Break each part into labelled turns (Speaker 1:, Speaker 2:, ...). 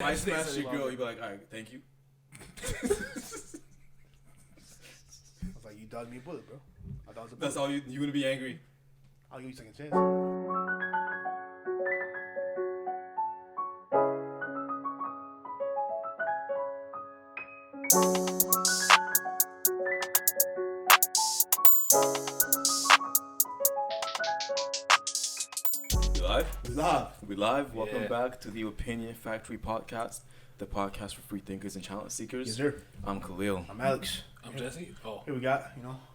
Speaker 1: I smash your girl, you'd be like, all right, thank you.
Speaker 2: I was like, you dodged me a bullet, bro. I thought it was a bullet.
Speaker 1: That's all you gonna be angry.
Speaker 2: I'll give you a second chance.
Speaker 1: We live?
Speaker 2: Live.
Speaker 1: We live. Welcome back to the Opinion Factory podcast, the podcast for free thinkers and challenge seekers.
Speaker 2: Yes, sir.
Speaker 1: I'm Khelil.
Speaker 2: I'm Alex.
Speaker 3: I'm Jesse. Oh,
Speaker 2: Here we got,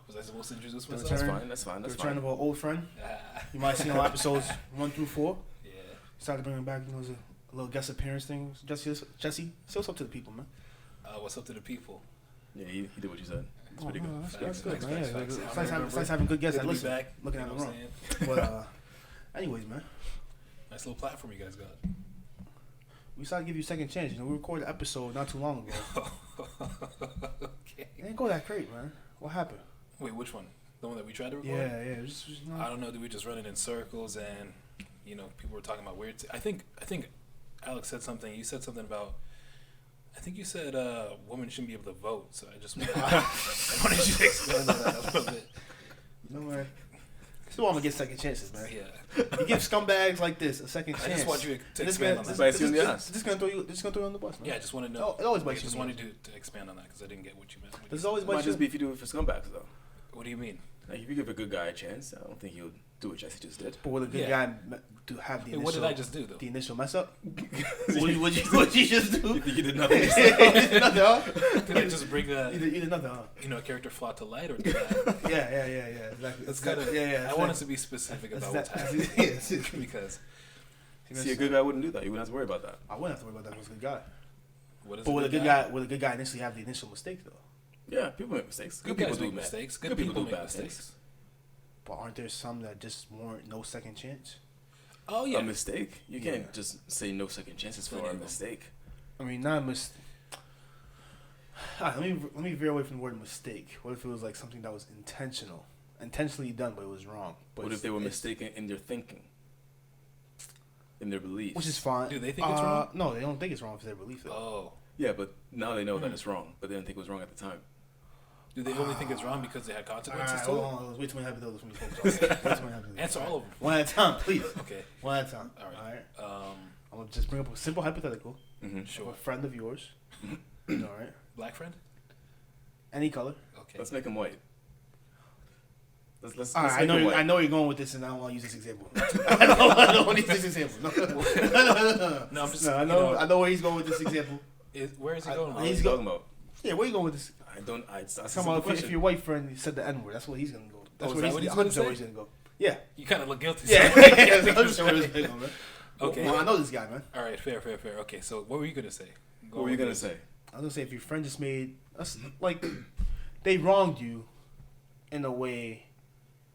Speaker 3: was I supposed to introduce
Speaker 2: The
Speaker 3: myself?
Speaker 1: That's
Speaker 2: return.
Speaker 1: fine. That's fine.
Speaker 2: the
Speaker 1: That's
Speaker 2: return
Speaker 1: fine.
Speaker 2: of our old friend.
Speaker 3: Ah,
Speaker 2: You might have seen on episodes 1 through 4.
Speaker 3: yeah.
Speaker 2: Started bringing back, as a little guest appearance thing. Jesse, say what's up to the people, man.
Speaker 3: What's up to the people?
Speaker 1: Yeah, he did what you said. It's pretty good.
Speaker 2: No, that's
Speaker 3: Facts,
Speaker 2: good,
Speaker 3: facts,
Speaker 2: man.
Speaker 3: facts,
Speaker 2: Yeah,
Speaker 3: facts.
Speaker 2: it's nice having good guests
Speaker 3: Good
Speaker 2: that
Speaker 3: to be
Speaker 2: listen.
Speaker 3: back.
Speaker 2: Looking at
Speaker 3: You
Speaker 2: the
Speaker 3: know
Speaker 2: room.
Speaker 3: what I'm
Speaker 2: But, anyways, man.
Speaker 3: Nice little platform you guys got.
Speaker 2: We decided to give you a second chance. We recorded an episode not too long ago.
Speaker 3: Okay.
Speaker 2: It didn't go that great, man. What happened?
Speaker 3: Wait, which one? The one that we tried to record?
Speaker 2: Yeah. It was just,
Speaker 3: I don't know. Did we just run it in circles and, people were talking about weird... I think Alex said something. You said something about... I think you said women shouldn't be able to vote. So I just wanted, I wanted you to explain that a little bit.
Speaker 2: man. This is why I'm going to get second chances, man.
Speaker 3: Yeah.
Speaker 2: You give scumbags like this a second chance.
Speaker 3: I just want you to
Speaker 2: This
Speaker 3: expand
Speaker 2: man-
Speaker 3: on that.
Speaker 1: Bites you in the ass.
Speaker 2: This is going to throw you on the bus, man.
Speaker 3: Yeah, I just want to know.
Speaker 2: It always
Speaker 3: I
Speaker 2: bites you
Speaker 3: just
Speaker 2: in the
Speaker 3: wanted to expand on that because I didn't get what you meant.
Speaker 2: This is always
Speaker 1: It might
Speaker 2: bites
Speaker 1: just
Speaker 2: you.
Speaker 1: be if you do it for scumbags, though.
Speaker 3: What do you mean?
Speaker 1: Like, if you give a good guy a chance, I don't think he'll do what Jesse just did.
Speaker 2: But will a good
Speaker 3: Yeah.
Speaker 2: guy to have the
Speaker 3: Wait,
Speaker 2: initial...
Speaker 3: what did I just do, though?
Speaker 2: The initial mess up? What you just do?
Speaker 1: You think you did nothing?
Speaker 2: You did nothing, huh?
Speaker 3: Did I just bring
Speaker 2: You did nothing, huh?
Speaker 3: a character flaw to light, or did I?
Speaker 2: Yeah, exactly.
Speaker 3: It's kind of.
Speaker 2: Yeah.
Speaker 3: I want us to be specific about what's happening because
Speaker 1: See, a good guy wouldn't do that. You wouldn't have to worry about that.
Speaker 2: I wouldn't have to worry about that. If I was a good guy.
Speaker 3: what is
Speaker 2: But
Speaker 3: a good guy?
Speaker 2: would a good guy initially have the initial mistake though?
Speaker 1: Yeah, people make mistakes.
Speaker 3: Good
Speaker 1: people
Speaker 3: guys
Speaker 1: do
Speaker 3: make
Speaker 1: bad-
Speaker 3: mistakes.
Speaker 1: Good
Speaker 3: Good
Speaker 1: people
Speaker 3: people
Speaker 1: do
Speaker 3: make
Speaker 1: bad
Speaker 3: mistakes.
Speaker 1: things.
Speaker 2: But aren't there some that just warrant no second chance?
Speaker 3: Oh yeah.
Speaker 1: A mistake? You can't
Speaker 2: Yeah.
Speaker 1: just say no second chances for
Speaker 3: Plenty
Speaker 1: a
Speaker 3: of them.
Speaker 1: mistake.
Speaker 2: I mean, not a mistake. Let me veer away from the word mistake. What if it was like something that was intentionally done, but it was wrong? But
Speaker 1: What if they were
Speaker 2: it's-
Speaker 1: mistaken in their thinking, in their beliefs?
Speaker 2: Which is fine.
Speaker 3: Do they think it's wrong?
Speaker 2: No, they don't think it's wrong for their belief though.
Speaker 3: Oh.
Speaker 1: Yeah, but now they know that it's wrong, but they didn't think it was wrong at the time.
Speaker 3: Do they only think it's wrong because they had consequences
Speaker 2: Alright,
Speaker 3: to
Speaker 2: hold
Speaker 3: it?
Speaker 2: on. Way too many hypotheticals. Way too many hypotheticals.
Speaker 3: Answer all of them.
Speaker 2: One at a time, please.
Speaker 3: Okay.
Speaker 2: One at a time.
Speaker 3: All right.
Speaker 2: I'm gonna just bring up a simple hypothetical.
Speaker 1: Mm-hmm.
Speaker 2: Of
Speaker 3: Sure.
Speaker 2: a friend of yours. All right.
Speaker 3: Black friend.
Speaker 2: Any color.
Speaker 3: Okay.
Speaker 1: Let's make him white. Let's
Speaker 2: All right.
Speaker 1: make him white.
Speaker 2: I know where you're going with this, and I don't want to use this example. I don't want to use this example. No.
Speaker 3: No, I'm just.
Speaker 2: No, I know where he's going with this example.
Speaker 3: Where is he going?
Speaker 1: What
Speaker 2: he's
Speaker 1: are you talking about?
Speaker 2: Yeah, where you going with this?
Speaker 1: I don't. That's a
Speaker 2: Come
Speaker 1: simple
Speaker 2: on,
Speaker 1: question.
Speaker 2: if your white friend said the N word, that's where he's gonna go. That's
Speaker 3: Oh, is
Speaker 2: where
Speaker 3: that what
Speaker 2: he's
Speaker 3: he's gonna
Speaker 2: 100%
Speaker 3: say?
Speaker 2: where he's gonna go. Yeah.
Speaker 3: You kind of look guilty.
Speaker 2: Yeah.
Speaker 3: so-
Speaker 2: Yeah. 100% where he's gonna go, man.
Speaker 3: Okay.
Speaker 2: Well, I know this guy, man.
Speaker 3: All right. Fair. Okay. So what were you gonna say?
Speaker 1: What were you gonna say?
Speaker 2: I was gonna say if your friend just made us like they wronged you in a way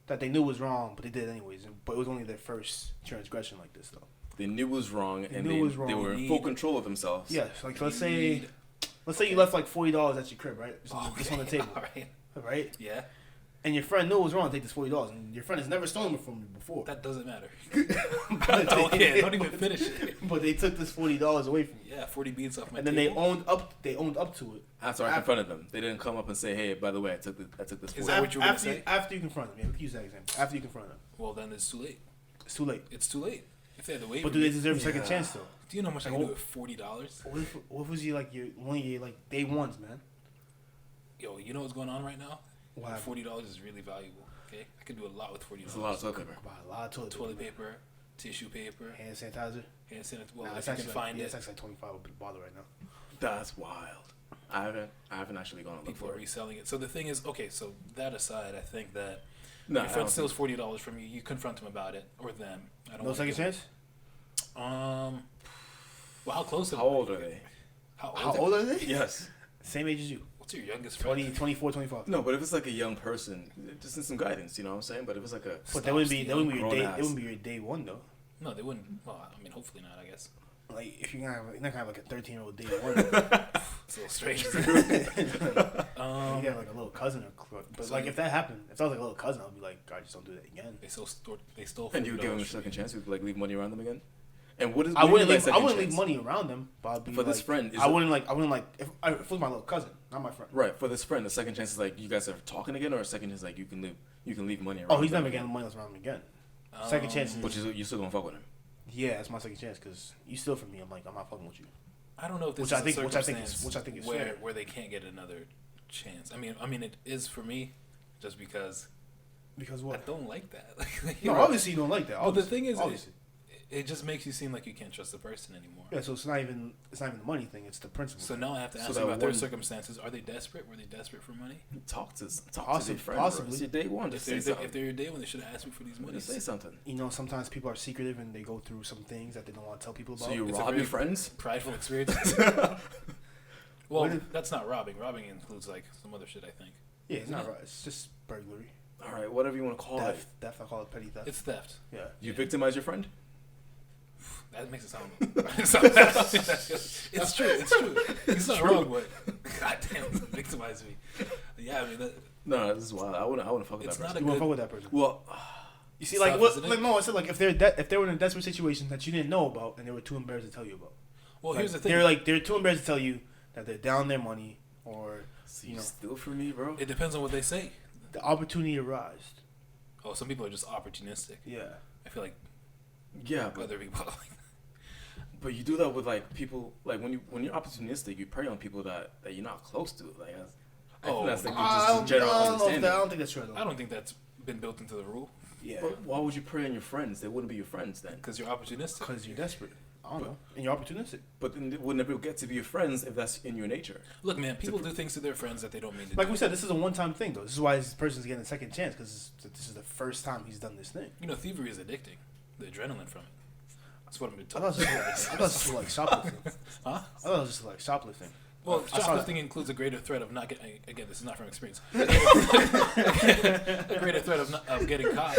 Speaker 2: that they knew was wrong, but they did it anyways. But it was only their first transgression like this, though.
Speaker 1: They knew it was wrong, and
Speaker 2: knew it was wrong.
Speaker 1: they were in full control of themselves.
Speaker 2: Yes, like let's say you left like $40 at your crib, right? Just on the table,
Speaker 3: All right.
Speaker 2: right?
Speaker 3: Yeah.
Speaker 2: And your friend knew it was wrong to take this $40, and your friend has never stolen it from you before.
Speaker 3: That doesn't matter.
Speaker 2: But
Speaker 3: Don't even finish it.
Speaker 2: But they took this $40 away from you,
Speaker 3: Yeah, 40 beats off my
Speaker 2: and then
Speaker 3: table.
Speaker 2: they owned up to it.
Speaker 1: After I confronted them, they didn't come up and say, "Hey, by the way, I took this."
Speaker 3: Is
Speaker 1: for
Speaker 3: that
Speaker 1: you."
Speaker 3: what you were gonna say?
Speaker 2: After you confront them, yeah, we can use that example. After you confront them,
Speaker 3: Well, then it's too late.
Speaker 2: it's too late.
Speaker 3: It's too late. If they had to wait.
Speaker 2: But
Speaker 3: for
Speaker 2: do they
Speaker 3: me-
Speaker 2: deserve a second chance though?
Speaker 3: Do you know how much I can do with $40?
Speaker 2: What was you like one of your like day ones, man?
Speaker 3: Yo, you know what's going on right now?
Speaker 2: What happened?
Speaker 3: $40 is really valuable. Okay, I can do a lot with $40.
Speaker 1: It's a lot of toilet paper.
Speaker 2: Buy a lot of
Speaker 3: Toilet paper, tissue paper,
Speaker 2: hand sanitizer.
Speaker 3: hand sanitizer. Well,
Speaker 2: Nah,
Speaker 3: if
Speaker 2: it's
Speaker 3: you
Speaker 2: actually
Speaker 3: can find
Speaker 2: yeah,
Speaker 3: it.
Speaker 2: it's actually like 25 a bottle right now.
Speaker 1: That's wild. I haven't actually gone to look
Speaker 3: People
Speaker 1: for
Speaker 3: are
Speaker 1: it.
Speaker 3: reselling it. So the thing is, okay. So that aside, I think that
Speaker 1: No,
Speaker 3: your friend steals $40 from you. You confront him about it, or them. I don't.
Speaker 2: No
Speaker 3: wanna
Speaker 2: second
Speaker 3: go-
Speaker 2: chance?
Speaker 3: Well, how close?
Speaker 1: How old are they?
Speaker 2: How old are they?
Speaker 1: Yes.
Speaker 2: Same age as you.
Speaker 3: What's your youngest friend?
Speaker 2: 20, 24, 25.
Speaker 1: No, but if it's like a young person, just need some guidance. You know what I'm saying? But if it's like a
Speaker 2: But that wouldn't be your
Speaker 1: grown
Speaker 2: day.
Speaker 1: ass.
Speaker 2: It wouldn't be your day one though.
Speaker 3: No, they wouldn't. Well, I mean, hopefully not. I guess.
Speaker 2: Like if you're not gonna have like a 13-year-old day one.
Speaker 3: It's a little strange.
Speaker 2: You have like a little cousin or but
Speaker 3: So
Speaker 2: like
Speaker 3: you-
Speaker 2: if that happened, if I was like a little cousin, I'd be like, God, just don't do that again.
Speaker 3: They stole. They stole.
Speaker 1: And you would give them a
Speaker 3: $40 from
Speaker 1: second chance. You'd like leave money around them again. And what is?
Speaker 2: I wouldn't
Speaker 1: like
Speaker 2: leave money around them. But I'd be
Speaker 1: for this friend.
Speaker 2: I wouldn't like if it was my little cousin, not my friend.
Speaker 1: Right, for this friend, the second chance is like you guys are talking again, or a second is like you can leave money around.
Speaker 2: Oh, he's never getting money around him again. Second chance.
Speaker 1: But you still gonna fuck with him.
Speaker 2: Yeah, it's my second chance because you steal from me. I'm not fucking with you.
Speaker 3: I don't know if this
Speaker 2: which
Speaker 3: is
Speaker 2: I think,
Speaker 3: a
Speaker 2: which I think is
Speaker 3: where
Speaker 2: fair.
Speaker 3: they can't get another chance. I mean, it is for me, just because.
Speaker 2: Because
Speaker 3: I
Speaker 2: what?
Speaker 3: don't like that.
Speaker 2: No, obviously you don't like that.
Speaker 3: But the thing is,
Speaker 2: obviously.
Speaker 3: it just makes you seem like you can't trust the person anymore.
Speaker 2: Yeah, so it's not even the money thing; it's the principle.
Speaker 3: So now I have to ask you about their circumstances. Are they desperate? Were they desperate for money?
Speaker 1: Talk to their friend.
Speaker 2: Possibly.
Speaker 1: It's your day one.
Speaker 3: If they're your day one, they should have asked me for these money.
Speaker 1: Say something.
Speaker 2: You know, sometimes people are secretive and they go through some things that they don't want to tell people about.
Speaker 1: So you
Speaker 3: It's
Speaker 1: rob your friends?
Speaker 3: Prideful experience. Well, that's not robbing. Robbing includes like some other shit, I think.
Speaker 2: Yeah, it's not right. It's just burglary.
Speaker 1: All right, whatever you want to call it.
Speaker 2: Theft. I call it petty theft.
Speaker 3: It's theft.
Speaker 2: Yeah.
Speaker 1: You victimize your friend?
Speaker 3: That makes it sound. It's true. It's true. He's not wrong, but goddamn, victimize me. Yeah, I mean.
Speaker 1: No, this is wild. I wouldn't fuck with that person.
Speaker 2: You wouldn't fuck with that person.
Speaker 1: Well,
Speaker 2: you see, like what? Like no, I said like if they were in a desperate situation that you didn't know about and they were too embarrassed to tell you about.
Speaker 3: Well,
Speaker 2: like,
Speaker 3: here's the thing.
Speaker 2: They're too embarrassed to tell you that they're down their money or
Speaker 1: you steal from me, bro.
Speaker 3: It depends on what they say.
Speaker 2: The opportunity arose.
Speaker 3: Oh, some people are just opportunistic.
Speaker 2: Yeah.
Speaker 3: I feel like.
Speaker 1: Yeah, but
Speaker 3: other people.
Speaker 1: But you do that with like people like when you're opportunistic, you prey on people that you're not close to. Like I feel that's like just general understanding.
Speaker 2: I don't think that's true.
Speaker 3: I don't think that's been built into the rule.
Speaker 2: Yeah.
Speaker 1: But why would you prey on your friends? They wouldn't be your friends then.
Speaker 3: Because you're opportunistic.
Speaker 2: Because you're desperate. I don't know. And you're opportunistic.
Speaker 1: But then they would never get to be your friends if that's in your nature.
Speaker 3: Look, man, people do things to their friends that they don't mean to do.
Speaker 2: Like we said, this is a one-time thing, though. This is why this person's getting a second chance, because this is the first time he's done this thing.
Speaker 3: You know, thievery is addicting. The adrenaline from it. That's what I'm
Speaker 2: I thought it was just like shoplifting.
Speaker 3: Huh?
Speaker 2: I thought it was just like shoplifting.
Speaker 3: Well, shoplifting includes a greater threat of not getting. Again, this is not from experience. A greater threat of getting caught.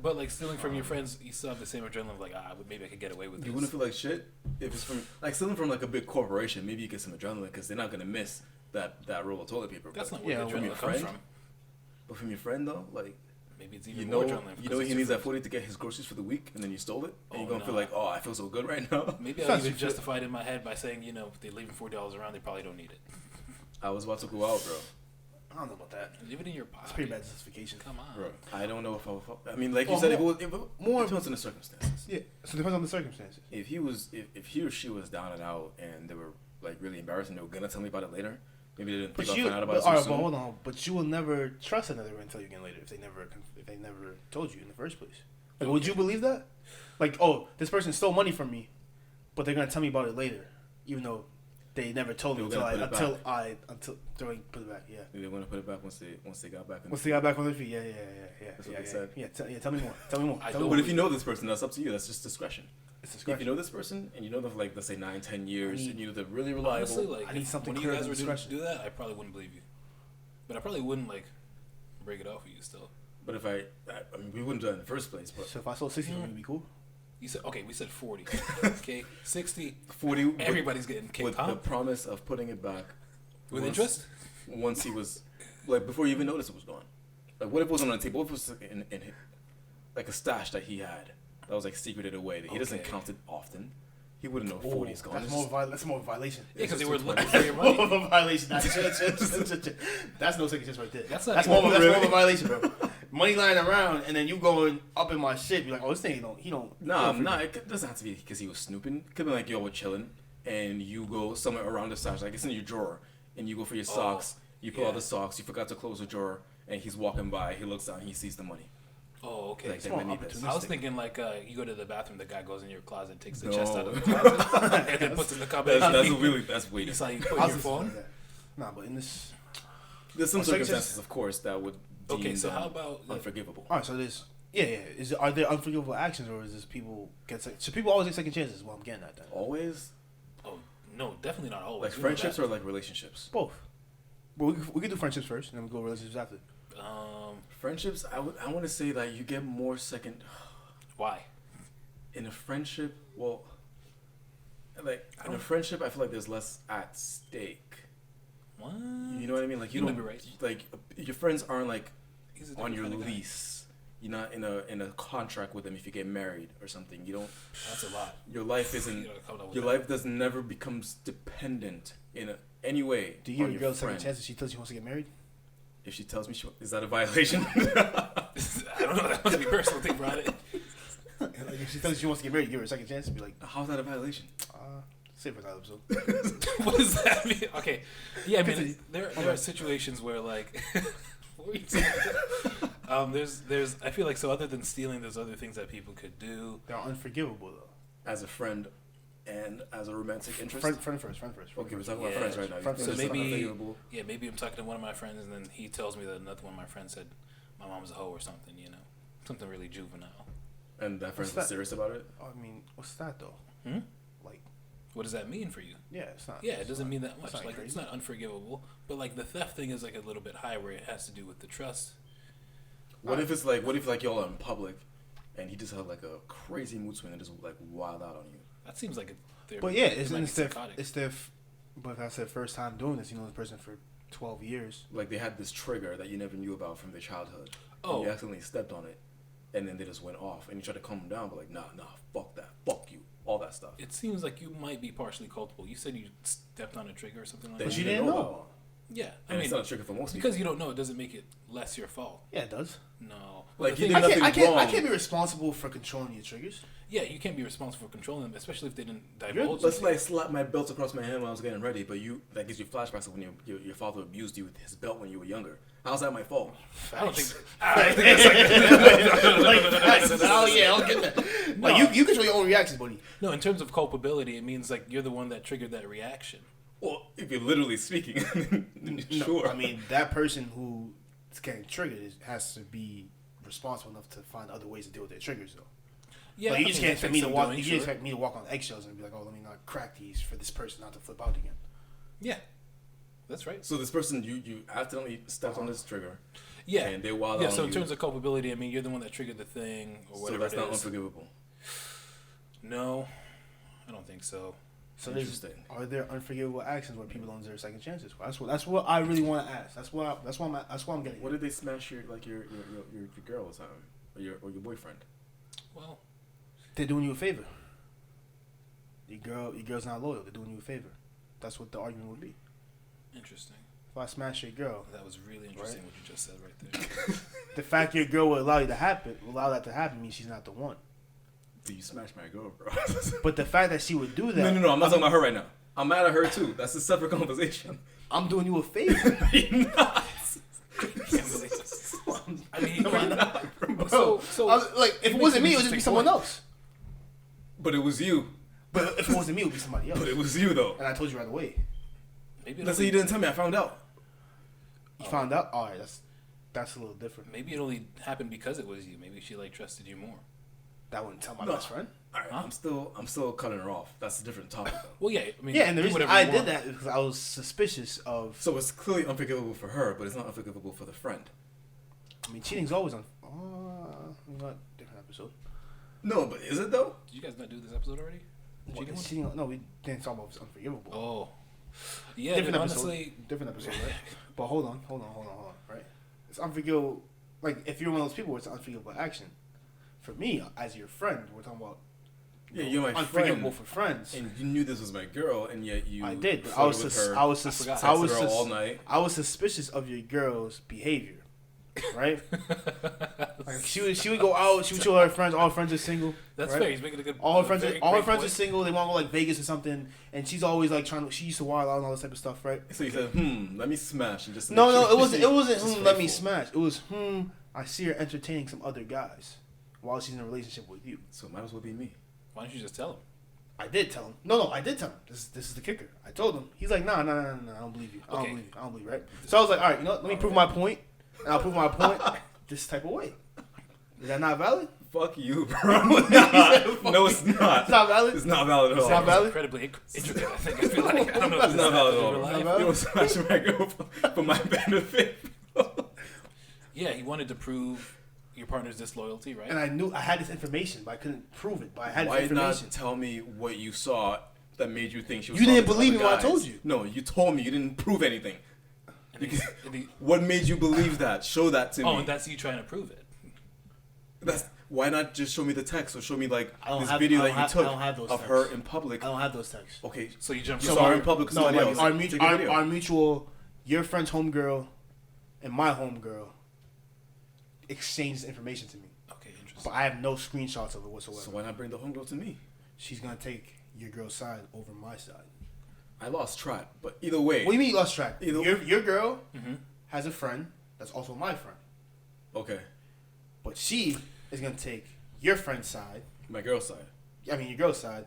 Speaker 3: But like stealing from your friends, you still have the same adrenaline of like, maybe I could get away with this.
Speaker 1: You wouldn't feel like shit if it's from like stealing from like a big corporation. Maybe you get some adrenaline because they're not gonna miss that roll of toilet paper.
Speaker 3: That's not where the adrenaline comes from.
Speaker 1: But from your friend though, like.
Speaker 3: Maybe it's even more adrenaline.
Speaker 1: You know he needs that $40 to get his groceries for the week, and then you stole it, and you're gonna feel like, I feel so good right now.
Speaker 3: Maybe I'll even justify it in my head by saying, if they're leaving $40 around, they probably don't need it.
Speaker 1: I was about to go out, bro.
Speaker 2: I don't know about that.
Speaker 3: Leave it in your pocket.
Speaker 2: It's pretty bad justification.
Speaker 3: Come on,
Speaker 1: bro. I don't know if I would. I mean, like you said, it depends on the circumstances.
Speaker 2: Yeah, so it depends on the circumstances.
Speaker 1: If he or she was down and out, and they were like really embarrassed, and they were gonna tell me about it later. Maybe they didn't think I'd find out about it so soon.
Speaker 2: But hold on. But you will never trust another until you again later if they never told you in the first place. Like, would you believe that? Like, this person stole money from me, but they're gonna tell me about it later, even though they never told me until they put it back. Yeah.
Speaker 1: They want to put it back once they got back.
Speaker 2: Once they got back on their feet. Yeah.
Speaker 1: That's what they said.
Speaker 2: Yeah. Tell me more.
Speaker 1: But if you know this person, that's up to you. That's just discretion.
Speaker 2: It's discretion.
Speaker 1: If you know this person and you know them for like let's say 9-10 years and you know they're really reliable.
Speaker 3: Honestly, like
Speaker 2: I need something
Speaker 3: when
Speaker 2: clear
Speaker 3: you guys
Speaker 2: than
Speaker 3: were
Speaker 2: discretion.
Speaker 3: do that, I probably wouldn't believe you. But I probably wouldn't like break it off with you still.
Speaker 1: But if I mean, we wouldn't do it in the first place. But
Speaker 2: so if I sold 60, would it be cool?
Speaker 3: You said we said 40. Okay, 60.
Speaker 1: 40.
Speaker 3: Everybody's getting kicked
Speaker 1: with the promise of putting it back
Speaker 3: with interest.
Speaker 1: Once he was like before you even noticed it was gone. Like what if it wasn't on the table? What if it was in like a stash that he had that was like secreted away that he doesn't count it often. He wouldn't know 40 is gone.
Speaker 2: That's more of a violation.
Speaker 3: Yeah, because they were looking for your money.
Speaker 2: More of a violation. That's no second chance right there.
Speaker 3: That's
Speaker 2: more of a violation, bro. Money lying around, and then you going up in my shit. Be like, this thing he don't.
Speaker 1: Nah. It doesn't have to be because he was snooping. It could be like, we're chilling, and you go somewhere around the stash, like it's in your drawer, and you go for your socks. You pull out the socks. You forgot to close the drawer, and he's walking by. He looks down. He sees the money.
Speaker 3: Oh, okay.
Speaker 1: Like,
Speaker 3: I was thinking like you go to the bathroom, the guy goes in your closet, takes the chest out of the closet, and then puts it in the cupboard.
Speaker 1: That's weird.
Speaker 3: It's like you put in your phone.
Speaker 2: Nah, but in this,
Speaker 1: there's some circumstances, of course, that would deem
Speaker 3: so how about
Speaker 1: unforgivable?
Speaker 2: All right, so there's are there unforgivable actions, or is this people so people always get second chances? Well, I'm getting at that.
Speaker 1: Always?
Speaker 3: Oh no, definitely not always.
Speaker 1: Like friendships or like relationships?
Speaker 2: Both. But we could do friendships first, and then we go relationships after.
Speaker 1: Friendships, I want to say that you get more second.
Speaker 3: Why?
Speaker 1: In a friendship, well, like in a friendship, I feel like there's less at stake.
Speaker 3: What?
Speaker 1: You know what I mean? Like you don't
Speaker 3: be right.
Speaker 1: like your friends aren't like on your lease. You're not in a contract with them if you get married or something. You don't.
Speaker 3: That's a lot.
Speaker 1: Your life isn't.
Speaker 3: You gotta come up with
Speaker 1: Your
Speaker 3: that.
Speaker 1: life does never becomes dependent in any way.
Speaker 2: Do you
Speaker 1: on
Speaker 2: give a
Speaker 1: your
Speaker 2: girl a second
Speaker 1: friend.
Speaker 2: chance if she tells you she wants to get married?
Speaker 1: If she tells me is that a violation?
Speaker 3: I don't know. That must be a personal thing, Brian.
Speaker 2: Like if she tells you she wants to get married, you give her a second chance and be like,
Speaker 1: How's that a violation?
Speaker 2: save for that episode.
Speaker 3: What does that mean? Okay. Yeah, I mean, there are situations where, like, what were you saying? There's, I feel like, so other than stealing, there's other things that people could do.
Speaker 2: They're unforgivable though.
Speaker 1: As a friend and as a romantic interest?
Speaker 2: Friend first.
Speaker 1: Okay, we're talking about
Speaker 3: Yeah.
Speaker 1: friends right now.
Speaker 2: Friend
Speaker 3: So
Speaker 2: first.
Speaker 3: maybe, maybe I'm talking to one of my friends, and then he tells me that another one of my friends said my mom's a hoe or something, you know, something really juvenile.
Speaker 1: And that friend's
Speaker 2: What's that?
Speaker 1: serious about it?
Speaker 2: I mean, what's that though?
Speaker 3: Hmm?
Speaker 2: Like,
Speaker 3: What does that mean for you?
Speaker 2: yeah, it's not.
Speaker 3: Yeah, it
Speaker 2: it's
Speaker 3: doesn't
Speaker 2: not-
Speaker 3: mean that
Speaker 2: it's
Speaker 3: much.
Speaker 2: not
Speaker 3: Like,
Speaker 2: crazy.
Speaker 3: it's not unforgivable, but like the theft thing is like a little bit higher, where it has to do with the trust.
Speaker 1: What if y'all are in public and he just had like a crazy mood swing and just like wild out on you?
Speaker 3: That seems like
Speaker 2: But yeah,
Speaker 3: it might be psychotic.
Speaker 2: but if that's their first time doing this, you know, this person for 12 years.
Speaker 1: Like they had this trigger that you never knew about from their childhood.
Speaker 3: Oh.
Speaker 1: And you accidentally stepped on it, and then they just went off, and you tried to calm them down, but like, nah, fuck that, fuck you, all that stuff.
Speaker 3: It seems like you might be partially culpable. You said you stepped on a trigger or something like
Speaker 1: That
Speaker 3: that.
Speaker 2: But you didn't know.
Speaker 1: about.
Speaker 3: Yeah, I
Speaker 1: And
Speaker 3: mean,
Speaker 1: it's not a trigger for most people.
Speaker 3: because you don't know, it doesn't make it less your fault.
Speaker 2: Yeah, it does.
Speaker 3: No,
Speaker 1: Like,
Speaker 3: the
Speaker 1: you
Speaker 3: thing
Speaker 1: did
Speaker 3: is-
Speaker 1: nothing
Speaker 2: I
Speaker 1: wrong.
Speaker 2: can't be responsible for controlling your triggers.
Speaker 3: yeah, you can't be responsible for controlling them, especially if they didn't divulge.
Speaker 1: Let's
Speaker 3: it.
Speaker 1: like slap my belt across my hand when I was getting ready, but that gives you flashbacks of when your father abused you with his belt when you were younger. How's that my fault?
Speaker 3: I don't think.
Speaker 2: Oh yeah, I'll get that. Like you control your own reactions, buddy.
Speaker 3: No, in terms of culpability, it means like you're the one that triggered that reaction.
Speaker 1: Well, if you're literally speaking, sure.
Speaker 2: No, I mean that person who is getting triggered has to be responsible enough to find other ways to deal with their triggers, though.
Speaker 3: Yeah,
Speaker 2: Like, you
Speaker 3: I
Speaker 2: just
Speaker 3: mean,
Speaker 2: can't
Speaker 3: that
Speaker 2: expect me
Speaker 3: takes
Speaker 2: to
Speaker 3: some
Speaker 2: walk.
Speaker 3: doing,
Speaker 2: You
Speaker 3: sure.
Speaker 2: can't expect me to walk on eggshells and be like, "Oh, let me not crack these for this person not to flip out again."
Speaker 3: Yeah, that's right.
Speaker 1: So this person, you accidentally stepped on this trigger.
Speaker 3: Yeah,
Speaker 1: And they wild
Speaker 3: yeah.
Speaker 1: out
Speaker 3: So
Speaker 1: on
Speaker 3: in
Speaker 1: you.
Speaker 3: terms of culpability, I mean, you're the one that triggered the thing or
Speaker 1: So
Speaker 3: whatever
Speaker 1: that's
Speaker 3: it
Speaker 1: not
Speaker 3: is.
Speaker 1: unforgivable.
Speaker 3: No, I don't think so.
Speaker 2: So
Speaker 1: Interesting.
Speaker 2: are there unforgivable actions where people don't deserve second chances? That's what I really want to ask. That's why I'm getting.
Speaker 1: What did they smash your girl all the time, or your boyfriend?
Speaker 3: Well,
Speaker 2: They're doing you a favor. Your girl's not loyal. They're doing you a favor. That's what the argument would be.
Speaker 3: interesting.
Speaker 2: If I smash your girl,
Speaker 3: That was really interesting what you just said right there.
Speaker 2: the fact your girl will allow that to happen means she's not the one.
Speaker 1: Do you smash my girl, bro?
Speaker 2: But the fact that she would do that,
Speaker 1: No. I'm not talking about her right now. I'm mad at her too. That's a separate conversation.
Speaker 2: I'm doing you a favor.
Speaker 1: You're not.
Speaker 3: I mean,
Speaker 2: No, I'm not, bro.
Speaker 3: So-
Speaker 2: I was, like, if it wasn't me, it would just be someone else.
Speaker 1: But it was you.
Speaker 2: But if it wasn't me, it would be somebody else.
Speaker 1: But it was you though.
Speaker 2: And I told you right away.
Speaker 3: maybe
Speaker 1: Let's say you didn't tell me. I found out.
Speaker 2: You found out. All right, that's a little different.
Speaker 3: Maybe it only happened because it was you. Maybe she like trusted you more.
Speaker 2: That wouldn't tell my
Speaker 1: No.
Speaker 2: best friend.
Speaker 1: All right,
Speaker 3: Huh?
Speaker 1: I'm still cutting her off. That's a different topic though.
Speaker 3: Well, yeah. I mean,
Speaker 2: Yeah, and the
Speaker 3: do
Speaker 2: reason
Speaker 3: whatever
Speaker 2: I
Speaker 3: you
Speaker 2: did
Speaker 3: want.
Speaker 2: that is because I was suspicious of.
Speaker 1: So it's clearly unforgivable for her, but it's not unforgivable for the friend.
Speaker 2: I mean, cheating's always on. Not different episode.
Speaker 1: No, but is it though?
Speaker 3: Did you guys not do this episode already? The
Speaker 2: What,
Speaker 3: cheating one?
Speaker 2: cheating? No, we didn't talk about it's unforgivable.
Speaker 3: Oh, yeah.
Speaker 2: different
Speaker 3: Dude,
Speaker 2: episode.
Speaker 3: honestly,
Speaker 2: Different episode, right? But hold on, right? It's unforgivable. Like if you're one of those people, where it's an unforgivable action. For me, as your friend, we're talking about.
Speaker 1: Yeah, you're my
Speaker 2: unforgivable
Speaker 1: friend.
Speaker 2: for friends.
Speaker 1: And you knew this was my girl, and yet you.
Speaker 2: I did, but
Speaker 1: flirted with her,
Speaker 3: forgot.
Speaker 1: texted her all night.
Speaker 2: I was suspicious of your girl's behavior, right? Like she would go out, she would show her friends. All her friends are single.
Speaker 3: that's
Speaker 2: right?
Speaker 3: fair. He's making a good.
Speaker 2: All her
Speaker 3: a
Speaker 2: friends,
Speaker 3: very
Speaker 2: all her
Speaker 3: great
Speaker 2: friends are
Speaker 3: point.
Speaker 2: single. They want to go like Vegas or something, and she's always like trying to. She used to wild out and all this type of stuff, right?
Speaker 1: So you said, let me smash, and just
Speaker 2: No,
Speaker 1: make
Speaker 2: no,
Speaker 1: sure
Speaker 2: it wasn't. It wasn't.
Speaker 1: she's
Speaker 2: Let me
Speaker 1: faithful.
Speaker 2: smash. It was. I see her entertaining some other guys while she's in a relationship with you.
Speaker 1: So it might as well be me.
Speaker 3: Why don't you just tell him?
Speaker 2: I did tell him. No, I did tell him. This is the kicker. I told him. He's like, nah, I don't believe you. I
Speaker 3: Okay.
Speaker 2: don't believe you, right? So I was like, all right, you know what? Let me prove my point, and I'll prove my point this type of way. Is that not valid?
Speaker 1: Fuck you, bro. No, it's not.
Speaker 2: It's not valid?
Speaker 1: It's not valid at all.
Speaker 2: It's not valid?
Speaker 3: Incredibly intricate. I think. I feel like I don't know. If
Speaker 1: It's
Speaker 3: this
Speaker 1: not valid at
Speaker 3: happens in
Speaker 1: all.
Speaker 3: real
Speaker 2: Not
Speaker 3: life.
Speaker 2: valid?
Speaker 1: You don't smash my girl for my benefit.
Speaker 3: Yeah, he wanted to prove your partner's disloyalty, right?
Speaker 2: And I knew I had this information, but I couldn't prove it. But I had
Speaker 1: Why
Speaker 2: this
Speaker 1: not
Speaker 2: information.
Speaker 1: tell me what you saw that made you think she was?
Speaker 2: You didn't
Speaker 1: talking to
Speaker 2: believe
Speaker 1: other
Speaker 2: me when I
Speaker 1: guys?
Speaker 2: told you.
Speaker 1: No, you told me. You didn't prove anything.
Speaker 3: And he- and he-
Speaker 1: What made you believe that? Show that to me.
Speaker 3: oh, and that's you trying to prove it.
Speaker 1: Why not just show me the text or show me like this
Speaker 2: have-
Speaker 1: video
Speaker 2: I
Speaker 1: that
Speaker 2: don't
Speaker 1: you took
Speaker 2: have those
Speaker 1: of
Speaker 2: texts.
Speaker 1: her in public?
Speaker 2: I don't have those texts.
Speaker 1: Okay,
Speaker 3: So you jump.
Speaker 1: you saw her in public with somebody else.
Speaker 2: Our,
Speaker 1: Take a video.
Speaker 2: our mutual, your friend's homegirl, and my homegirl exchanged information to me,
Speaker 3: Okay, interesting.
Speaker 2: but I have no screenshots of it whatsoever.
Speaker 1: So why not bring the homegirl to me?
Speaker 2: She's gonna take your girl's side over my side.
Speaker 1: I lost track, but either way.
Speaker 2: What do you mean you lost track?
Speaker 1: Either-
Speaker 2: Your girl
Speaker 3: Mm-hmm.
Speaker 2: has a friend that's also my friend,
Speaker 1: Okay,
Speaker 2: but she is gonna take your friend's side.
Speaker 1: my girl's side.
Speaker 2: I mean your girl's side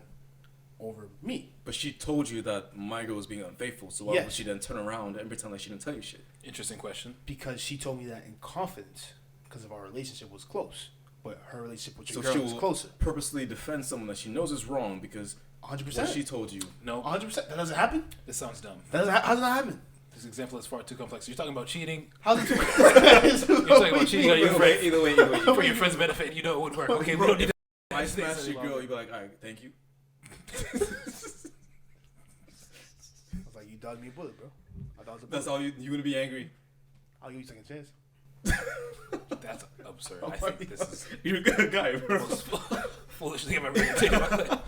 Speaker 2: over me.
Speaker 1: But she told you that my girl was being unfaithful, so why
Speaker 2: Yes.
Speaker 1: would she then turn around and pretend like she didn't tell you shit?
Speaker 3: Interesting question.
Speaker 2: Because she told me that in confidence, because of our relationship was close, but her relationship with your
Speaker 1: So she
Speaker 2: girl was
Speaker 1: will
Speaker 2: closer.
Speaker 1: purposely defend someone that she knows is wrong because
Speaker 2: 100%.
Speaker 1: what she told you.
Speaker 3: No,
Speaker 2: 100%. That doesn't happen.
Speaker 3: this sounds dumb.
Speaker 2: How does that happen?
Speaker 3: This example is far too complex. You're talking about cheating.
Speaker 2: How's it?
Speaker 3: You're talking about cheating on your friend
Speaker 1: Either way.
Speaker 3: for your friend's benefit. You know it would work. Okay, we don't need to.
Speaker 1: If I smash your girl, you'd be like, all right, thank you.
Speaker 2: I was like, you dodged me a bullet, bro. I thought it was a bullet.
Speaker 1: That's all you gonna be angry.
Speaker 2: I'll give you a second chance.
Speaker 3: That's absurd. I think this is
Speaker 1: You're a good guy,
Speaker 3: the
Speaker 1: bro.
Speaker 3: most foolish thing I've ever taken in my life.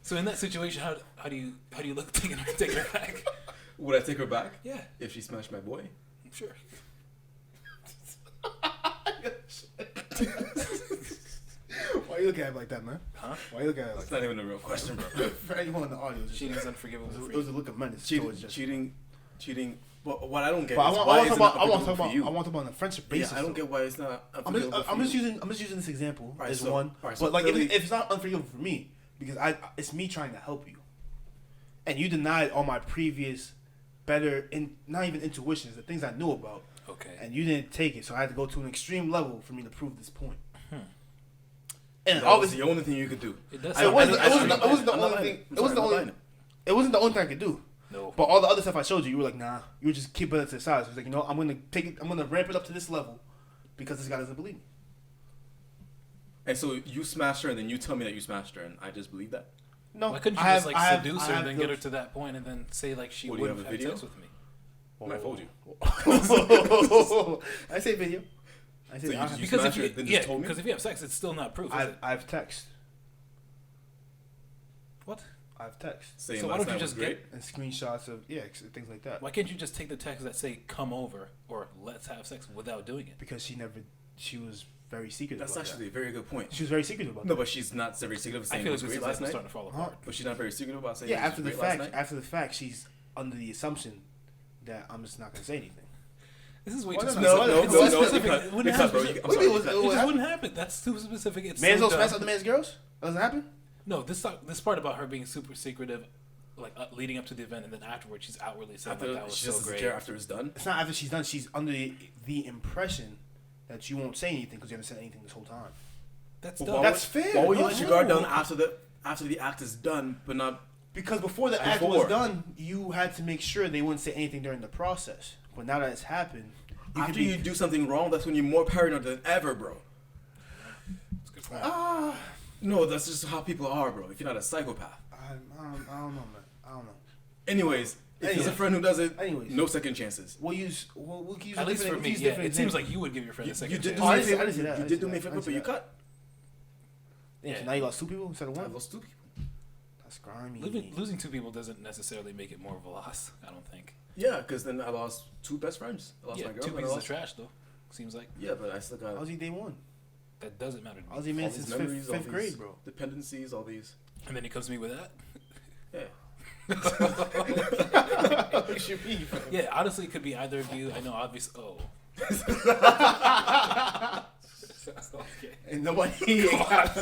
Speaker 3: So in that situation, how do you look taking her back?
Speaker 1: Would I take her back?
Speaker 3: Yeah,
Speaker 1: If she smashed my boy?
Speaker 3: sure.
Speaker 2: Why you looking at it like that, man?
Speaker 3: Huh?
Speaker 2: Why you looking at it like
Speaker 1: That's not even a real question, bro.
Speaker 2: that? For anyone in the audience,
Speaker 3: Cheating's unforgivable.
Speaker 2: it was a look of menace.
Speaker 1: cheating,
Speaker 2: towards Jessica.
Speaker 1: cheating. But what I don't get
Speaker 2: But
Speaker 1: is
Speaker 2: I
Speaker 1: why
Speaker 2: want
Speaker 1: is
Speaker 2: to
Speaker 1: it
Speaker 2: talk
Speaker 1: not
Speaker 2: about.
Speaker 1: unforgivable for you?
Speaker 2: I want to talk about on a friendship
Speaker 1: Yeah,
Speaker 2: basis.
Speaker 1: I don't
Speaker 2: though.
Speaker 1: get why it's not
Speaker 2: I'm
Speaker 1: unforgivable
Speaker 2: just,
Speaker 1: for
Speaker 2: I'm just
Speaker 1: you.
Speaker 2: using this example
Speaker 1: Alright,
Speaker 2: as
Speaker 1: so-
Speaker 2: one.
Speaker 1: alright, so
Speaker 2: But like, if
Speaker 1: clearly-
Speaker 2: it's not unforgivable for me, because it's me trying to help you, and you denied all my previous not even intuitions, the things I knew about,
Speaker 3: Okay.
Speaker 2: and you didn't take it. So I had to go to an extreme level for me to prove this point.
Speaker 3: Hmm.
Speaker 2: And
Speaker 1: That was
Speaker 2: obviously,
Speaker 1: the only thing you could do.
Speaker 3: It does.
Speaker 2: it wasn't the
Speaker 1: I'm not
Speaker 2: only
Speaker 1: lying.
Speaker 2: thing.
Speaker 1: I'm
Speaker 2: It wasn't the
Speaker 1: sorry, I'm
Speaker 2: only.
Speaker 1: not
Speaker 2: It wasn't the only thing I could do.
Speaker 3: No.
Speaker 2: But all the other stuff I showed you, you were like, nah. You were just keeping it to the side. So it's like, I'm gonna take it. I'm gonna ramp it up to this level because this guy doesn't believe me.
Speaker 1: And so you smashed her, and then you tell me that you smashed her, and I just believe that.
Speaker 2: No,
Speaker 3: Why couldn't you just like seduce her and then get her to that point and then say like she
Speaker 1: What, do you
Speaker 3: wouldn't
Speaker 1: have a
Speaker 3: have
Speaker 1: video?
Speaker 3: sex with me?
Speaker 1: I told you.
Speaker 2: I say video. I say
Speaker 1: So you
Speaker 2: I,
Speaker 1: just-
Speaker 3: Because
Speaker 1: smashed
Speaker 3: if
Speaker 1: her,
Speaker 3: you
Speaker 1: then just told me?
Speaker 3: because if you have sex, it's still not proof. Is it?
Speaker 2: I've text.
Speaker 3: What?
Speaker 2: I've text
Speaker 1: Saying
Speaker 3: So why
Speaker 1: last
Speaker 3: don't you
Speaker 1: night was
Speaker 3: just
Speaker 1: great.
Speaker 2: and screenshots of things like that.
Speaker 3: Why can't you just take the text that say "come over" or "let's have sex" without doing it?
Speaker 2: Because she was very secretive.
Speaker 1: That's
Speaker 2: about
Speaker 1: actually a very good point.
Speaker 2: that. She was very secretive about
Speaker 1: No,
Speaker 2: that.
Speaker 1: but she's not very secretive of
Speaker 3: I
Speaker 1: saying
Speaker 3: feel
Speaker 1: it
Speaker 3: like
Speaker 1: was
Speaker 3: this
Speaker 1: great last
Speaker 3: is
Speaker 1: night.
Speaker 3: starting to fall
Speaker 2: Huh?
Speaker 3: apart.
Speaker 1: But she's not very secretive about saying
Speaker 2: Yeah,
Speaker 1: it was
Speaker 2: after the
Speaker 1: great last
Speaker 2: fact,
Speaker 1: night.
Speaker 2: she's under the assumption that I'm just not gonna say anything.
Speaker 3: This is way
Speaker 2: Why
Speaker 3: too
Speaker 2: not?
Speaker 3: specific.
Speaker 2: No,
Speaker 3: It's
Speaker 2: no,
Speaker 3: too
Speaker 2: no,
Speaker 3: specific.
Speaker 1: because-
Speaker 3: It wouldn't
Speaker 1: because,
Speaker 3: happen.
Speaker 1: bro,
Speaker 3: It
Speaker 1: I'm
Speaker 2: What do you mean
Speaker 1: sorry.
Speaker 2: it was-
Speaker 3: just wouldn't happen. That's too specific. It's
Speaker 2: Man's
Speaker 3: so
Speaker 2: don't smash
Speaker 3: dumb.
Speaker 2: other man's girls? That doesn't happen?
Speaker 3: No, this part about her being super secretive, like leading up to the event, and then afterwards she's outwardly saying
Speaker 1: After
Speaker 3: like that was
Speaker 1: she
Speaker 3: so
Speaker 1: just doesn't
Speaker 3: great.
Speaker 1: care after it's done.
Speaker 2: It's not after she's done. She's under the impression that you won't say anything because you haven't said anything this whole time.
Speaker 3: That's
Speaker 1: But
Speaker 3: dumb.
Speaker 1: why
Speaker 2: That's
Speaker 1: would-
Speaker 2: fair.
Speaker 1: Why would you
Speaker 2: No,
Speaker 1: let your guard
Speaker 2: no.
Speaker 1: down after the act is done, but not?
Speaker 2: Because before the act was
Speaker 1: Before.
Speaker 2: done, you had to make sure they wouldn't say anything during the process. But now that it's happened,
Speaker 1: After you do something wrong, that's when you're more paranoid than ever, bro.
Speaker 3: That's a good point.
Speaker 1: No, that's just how people are, bro. If you're not a psychopath.
Speaker 2: I don't know, man. I don't know.
Speaker 1: Anyways, if there's a
Speaker 2: Anyways.
Speaker 1: friend who does it,
Speaker 2: Anyways.
Speaker 1: no second chances.
Speaker 2: We'll use
Speaker 3: At least for me, yeah. It seems like you would give your friend a
Speaker 1: You
Speaker 3: second
Speaker 1: did
Speaker 3: chance.
Speaker 1: do
Speaker 2: Oh,
Speaker 1: me
Speaker 2: I
Speaker 1: a
Speaker 2: didn't say
Speaker 1: favor.
Speaker 2: that. I
Speaker 1: You
Speaker 2: didn't
Speaker 1: did
Speaker 2: say
Speaker 1: do me a
Speaker 2: that. I
Speaker 1: favor,
Speaker 2: didn't
Speaker 1: but
Speaker 2: say
Speaker 1: you
Speaker 2: that.
Speaker 1: cut.
Speaker 2: Yeah, so now you lost two people instead of
Speaker 1: I
Speaker 2: one.
Speaker 1: lost 2 people.
Speaker 2: That's grimy.
Speaker 3: Losing two people doesn't necessarily make it more of a loss. I don't think.
Speaker 1: Yeah, because then I lost 2 best friends. I lost
Speaker 3: Yeah,
Speaker 1: my girl.
Speaker 3: two
Speaker 1: and I
Speaker 3: pieces of
Speaker 1: lost-
Speaker 3: trash though. Seems like
Speaker 1: Yeah, but I still got
Speaker 2: How's he day one?
Speaker 3: that doesn't matter to me.
Speaker 2: How's he
Speaker 1: all
Speaker 2: man
Speaker 1: these
Speaker 2: since
Speaker 1: memories, all
Speaker 2: fifth
Speaker 1: these
Speaker 2: grade, bro?
Speaker 1: dependencies, all these.
Speaker 3: And then he comes to me with that.
Speaker 1: Yeah.
Speaker 2: What you mean, bro?
Speaker 3: Yeah, honestly, it could be either of you. I know, obvious. Oh. Okay.
Speaker 2: And nobody got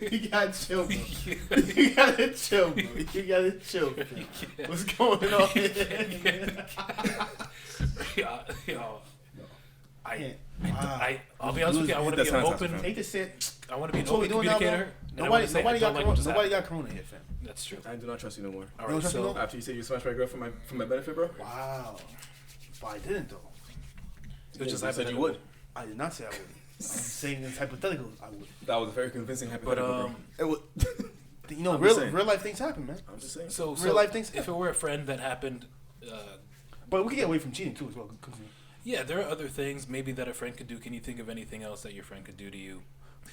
Speaker 2: You gotta chill, bro. You gotta chill, bro. You gotta chill, bro. What's going on?
Speaker 3: Yo,
Speaker 2: Wow.
Speaker 3: I'll be honest with you. I want to
Speaker 1: That's
Speaker 3: be an
Speaker 1: not
Speaker 3: open.
Speaker 1: something.
Speaker 2: Take the sit.
Speaker 3: I want to be an
Speaker 2: That's what we
Speaker 3: open
Speaker 2: doing now, bro.
Speaker 3: communicator. and I wanna say I
Speaker 2: Nobody
Speaker 3: don't
Speaker 2: got
Speaker 3: like
Speaker 2: corona.
Speaker 3: what just
Speaker 2: Nobody
Speaker 3: happened.
Speaker 2: got corona here, fam.
Speaker 3: That's true.
Speaker 1: I do not trust you no more.
Speaker 3: All
Speaker 2: don't
Speaker 3: right,
Speaker 2: trust me
Speaker 3: so
Speaker 2: no
Speaker 1: After you say you smashed my girl for my benefit, bro.
Speaker 2: Wow. But I didn't though.
Speaker 3: it was just
Speaker 1: I said you
Speaker 3: hypothetical.
Speaker 1: would.
Speaker 2: I did not say I would. I'm saying it's hypothetical. I would.
Speaker 1: That was a very convincing
Speaker 3: But
Speaker 1: hypothetical.
Speaker 2: It would. You know,
Speaker 1: I'm just
Speaker 2: real
Speaker 1: saying.
Speaker 2: life things happen, man.
Speaker 1: I'm just saying.
Speaker 3: so
Speaker 2: Real life things
Speaker 3: If it were a friend that happened,
Speaker 2: But we can get away from cheating too as well.
Speaker 3: Yeah, there are other things maybe that a friend could do. Can you think of anything else that your friend could do to you?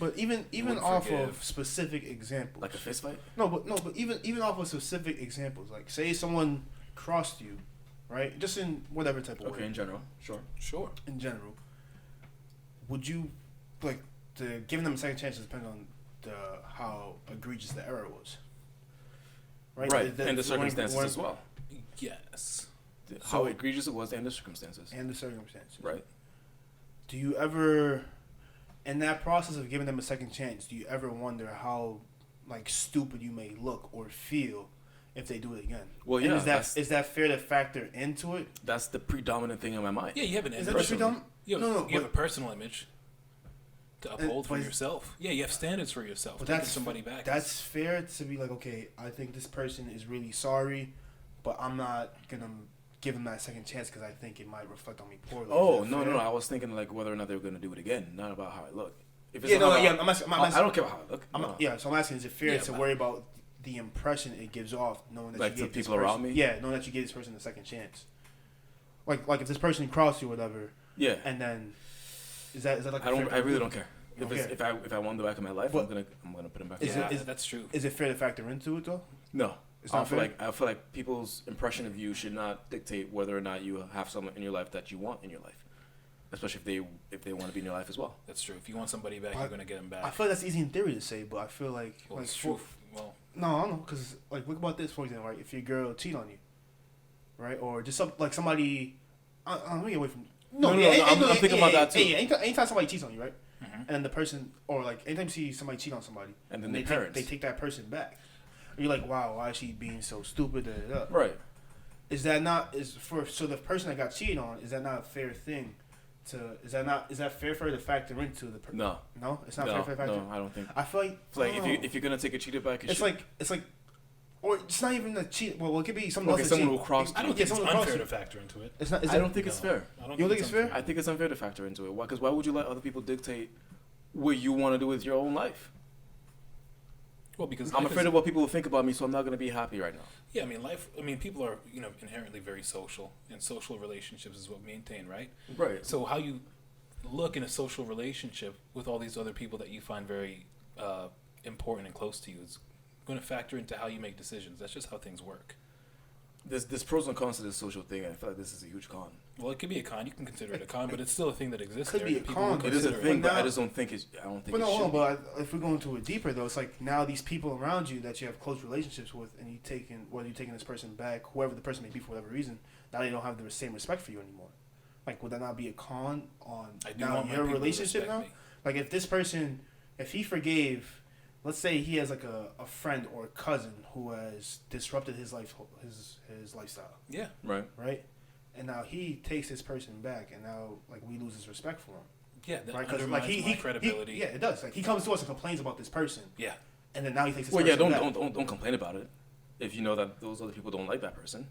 Speaker 2: But even off of specific examples,
Speaker 1: Like a fist fight?
Speaker 2: but even off of specific examples, like say someone crossed you, right? Just in whatever type of way.
Speaker 1: Okay, in general, sure.
Speaker 2: In general, would you like the giving them a second chance depends on how egregious the error was, right?
Speaker 1: And the circumstances as well.
Speaker 3: Yes.
Speaker 1: How egregious it was and the circumstances. Right.
Speaker 2: Do you ever, in that process of giving them a second chance, do you ever wonder how like stupid you may look or feel if they do it again?
Speaker 1: Well, yeah.
Speaker 2: Is that fair to factor into it?
Speaker 1: That's the predominant thing in my mind.
Speaker 3: Yeah, you have an
Speaker 2: Is
Speaker 3: image.
Speaker 2: that the predominant?
Speaker 3: You have a personal image to uphold for yourself. Yeah, you have standards for yourself.
Speaker 2: But
Speaker 3: Taking somebody back.
Speaker 2: That's fair to be like, okay, I think this person is really sorry, but I'm not gonna give them that second chance because I think it might reflect on me poorly.
Speaker 1: Oh, no. I was thinking like whether or not they were going to do it again, not about how I look. If it's
Speaker 2: I'm asking,
Speaker 1: I don't care about how I look.
Speaker 2: So I'm asking, is it fair to worry about the impression it gives off, knowing that
Speaker 1: like
Speaker 2: you
Speaker 1: the
Speaker 2: gave this
Speaker 1: people
Speaker 2: person,
Speaker 1: around me?
Speaker 2: Yeah, knowing that you gave this person a second chance. Like if this person crossed you or whatever.
Speaker 1: Yeah.
Speaker 2: And then, is that like?
Speaker 1: I really don't care.
Speaker 2: Okay.
Speaker 1: If I want them back in my life, I'm gonna put them back.
Speaker 3: That's true.
Speaker 2: Is it fair to factor into it though?
Speaker 1: No.
Speaker 2: It's not fair?
Speaker 1: I feel like people's impression of you should not dictate whether or not you have someone in your life that you want in your life, especially if they want to be in your life as well.
Speaker 3: That's true. If you want somebody back, you're gonna get them back.
Speaker 2: I feel like that's easy in theory to say, but I feel like
Speaker 3: it's true. Well,
Speaker 2: no, I don't know, because like look about this for example, right? If your girl cheat on you, right, or just somebody, let me get away from.
Speaker 1: I'm thinking about that too.
Speaker 2: Anytime somebody cheats on you, right,
Speaker 3: mm-hmm.
Speaker 2: and the person, or like anytime you see somebody cheat on somebody,
Speaker 1: and then
Speaker 2: they take that person back. You're like, wow, why is she being so stupid?
Speaker 1: Right.
Speaker 2: Is that not so the person that got cheated on, is that not a fair thing? Is that fair for her to factor into the?
Speaker 1: No,
Speaker 2: it's not fair for her to factor.
Speaker 1: No, I don't think.
Speaker 2: I feel like
Speaker 1: if you're gonna take a cheater back,
Speaker 2: it's like, or it's not even a cheat. Well, it could be someone else.
Speaker 1: Someone who crossed.
Speaker 3: I don't think it's unfair to factor into it.
Speaker 2: It's not.
Speaker 1: I don't think it's fair.
Speaker 2: You don't think it's fair?
Speaker 1: I think it's unfair to factor into it. Why? Because why would you let other people dictate what you want to do with your own life?
Speaker 3: Well, because
Speaker 1: I'm afraid of what people will think about me, so I'm not going to be happy right now.
Speaker 3: Yeah, people are, inherently very social, and social relationships is what we maintain, right?
Speaker 1: Right.
Speaker 3: So how you look in a social relationship with all these other people that you find very important and close to you is going to factor into how you make decisions. That's just how things work.
Speaker 1: There's pros and cons to this social thing, and I feel like this is a huge con.
Speaker 3: Well, it could be a con. You can consider it a con, but it's still a thing that exists.
Speaker 2: Could be a con.
Speaker 1: It is a thing, but I just don't think it's. I don't think.
Speaker 2: But
Speaker 1: it should be.
Speaker 2: But if we go into it deeper, though, it's like now these people around you that you have close relationships with, and whether you're taking this person back, whoever the person may be for whatever reason, now they don't have the same respect for you anymore. Like, would that not be a con on your relationship now? Like, if this person, if he forgave. Let's say he has like a friend or a cousin who has disrupted his lifestyle.
Speaker 3: Yeah.
Speaker 1: Right.
Speaker 2: Right? And now he takes this person back, and now like we lose his respect for him.
Speaker 3: Yeah, that
Speaker 2: right?
Speaker 3: undermines my credibility.
Speaker 2: Yeah, it does. Like he comes to us and complains about this person.
Speaker 3: Yeah.
Speaker 2: And then now he takes this person back.
Speaker 1: Don't complain about it. If you know that those other people don't like that person.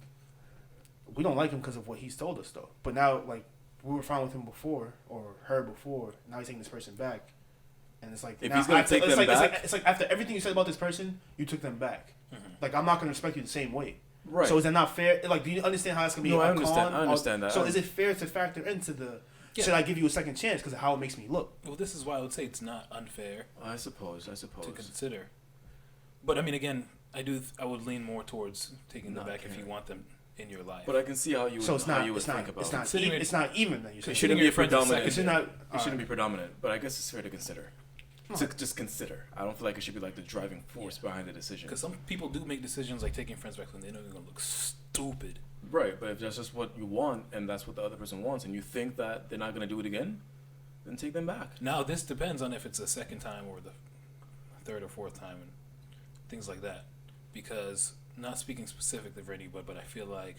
Speaker 2: We don't like him because of what he's told us, though. But now, like, we were fine with him before, or her before. Now he's taking this person back. And it's like,
Speaker 1: if he's gonna take them back,
Speaker 2: it's like after everything you said about this person, you took them back. Mm-hmm. Like, I'm not gonna respect you the same way.
Speaker 1: Right.
Speaker 2: So is that not fair? Like, do you understand how that's gonna be?
Speaker 1: No, I understand that.
Speaker 2: So is it fair to factor into the? Yeah. Should I give you a second chance because of how it makes me look?
Speaker 3: Well, this is why I would say it's not unfair.
Speaker 1: I suppose to
Speaker 3: consider. But I mean, again, I would lean more towards taking them back if you want them in your life.
Speaker 1: But I can see how you would, think about it.
Speaker 2: It's not even that you say.
Speaker 1: It shouldn't be predominant.
Speaker 2: It
Speaker 1: shouldn't be predominant, but I guess it's fair to consider. To just consider. I don't feel like it should be like the driving force behind the decision.
Speaker 3: Because some people do make decisions like taking friends back when they know they're going to look stupid.
Speaker 1: Right, but if that's just what you want and that's what the other person wants and you think that they're not going to do it again, then take them back.
Speaker 3: Now, this depends on if it's a second time or the third or fourth time and things like that. Because, not speaking specifically for anybody, but I feel like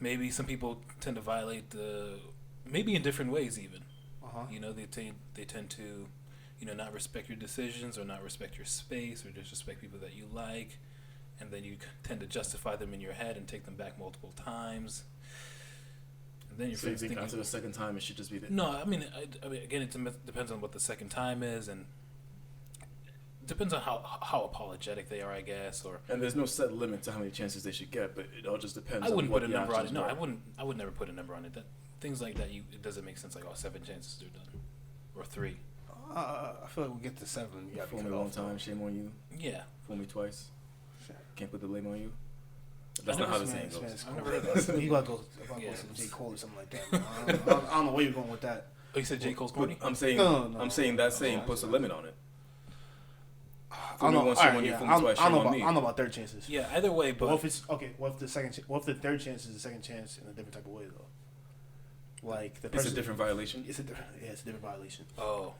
Speaker 3: maybe some people tend to violate maybe in different ways even. You know, they tend to, not respect your decisions or not respect your space or disrespect people that you like, and then you tend to justify them in your head and take them back multiple times. And then
Speaker 1: so you think after the second time it should just be the...
Speaker 3: No, I mean again, it depends on what the second time is, and it depends on how apologetic they are, I guess.
Speaker 1: And there's no set limit to how many chances they should get, but it all just depends.
Speaker 3: I wouldn't put a number on it. No, I would never put a number on it. things like that, it doesn't make sense. Like, 7 chances they're done, or 3.
Speaker 2: I feel like we'll get to 7. You
Speaker 1: Fool me one time, shame on you.
Speaker 3: Yeah.
Speaker 1: Fool me twice, can't put the blame on you.
Speaker 3: That's
Speaker 1: not how the saying goes.
Speaker 3: I've never heard that.
Speaker 2: You gotta go some J. Cole or something like that. Man. I don't know where you're going with that.
Speaker 3: Oh, you said J. Cole's corny?
Speaker 1: I'm saying,
Speaker 2: No.
Speaker 1: I'm saying that saying puts a limit on it.
Speaker 2: I don't know.
Speaker 1: Once, shame on you. Fool me twice, shame on me.
Speaker 2: I don't know about third chances.
Speaker 3: Yeah, either way, but
Speaker 2: What if it's okay? What if the second? What if the third chance is the second chance in a different type of way though? Like the person,
Speaker 1: It's a different violation.
Speaker 2: It's a different violation.
Speaker 3: oh,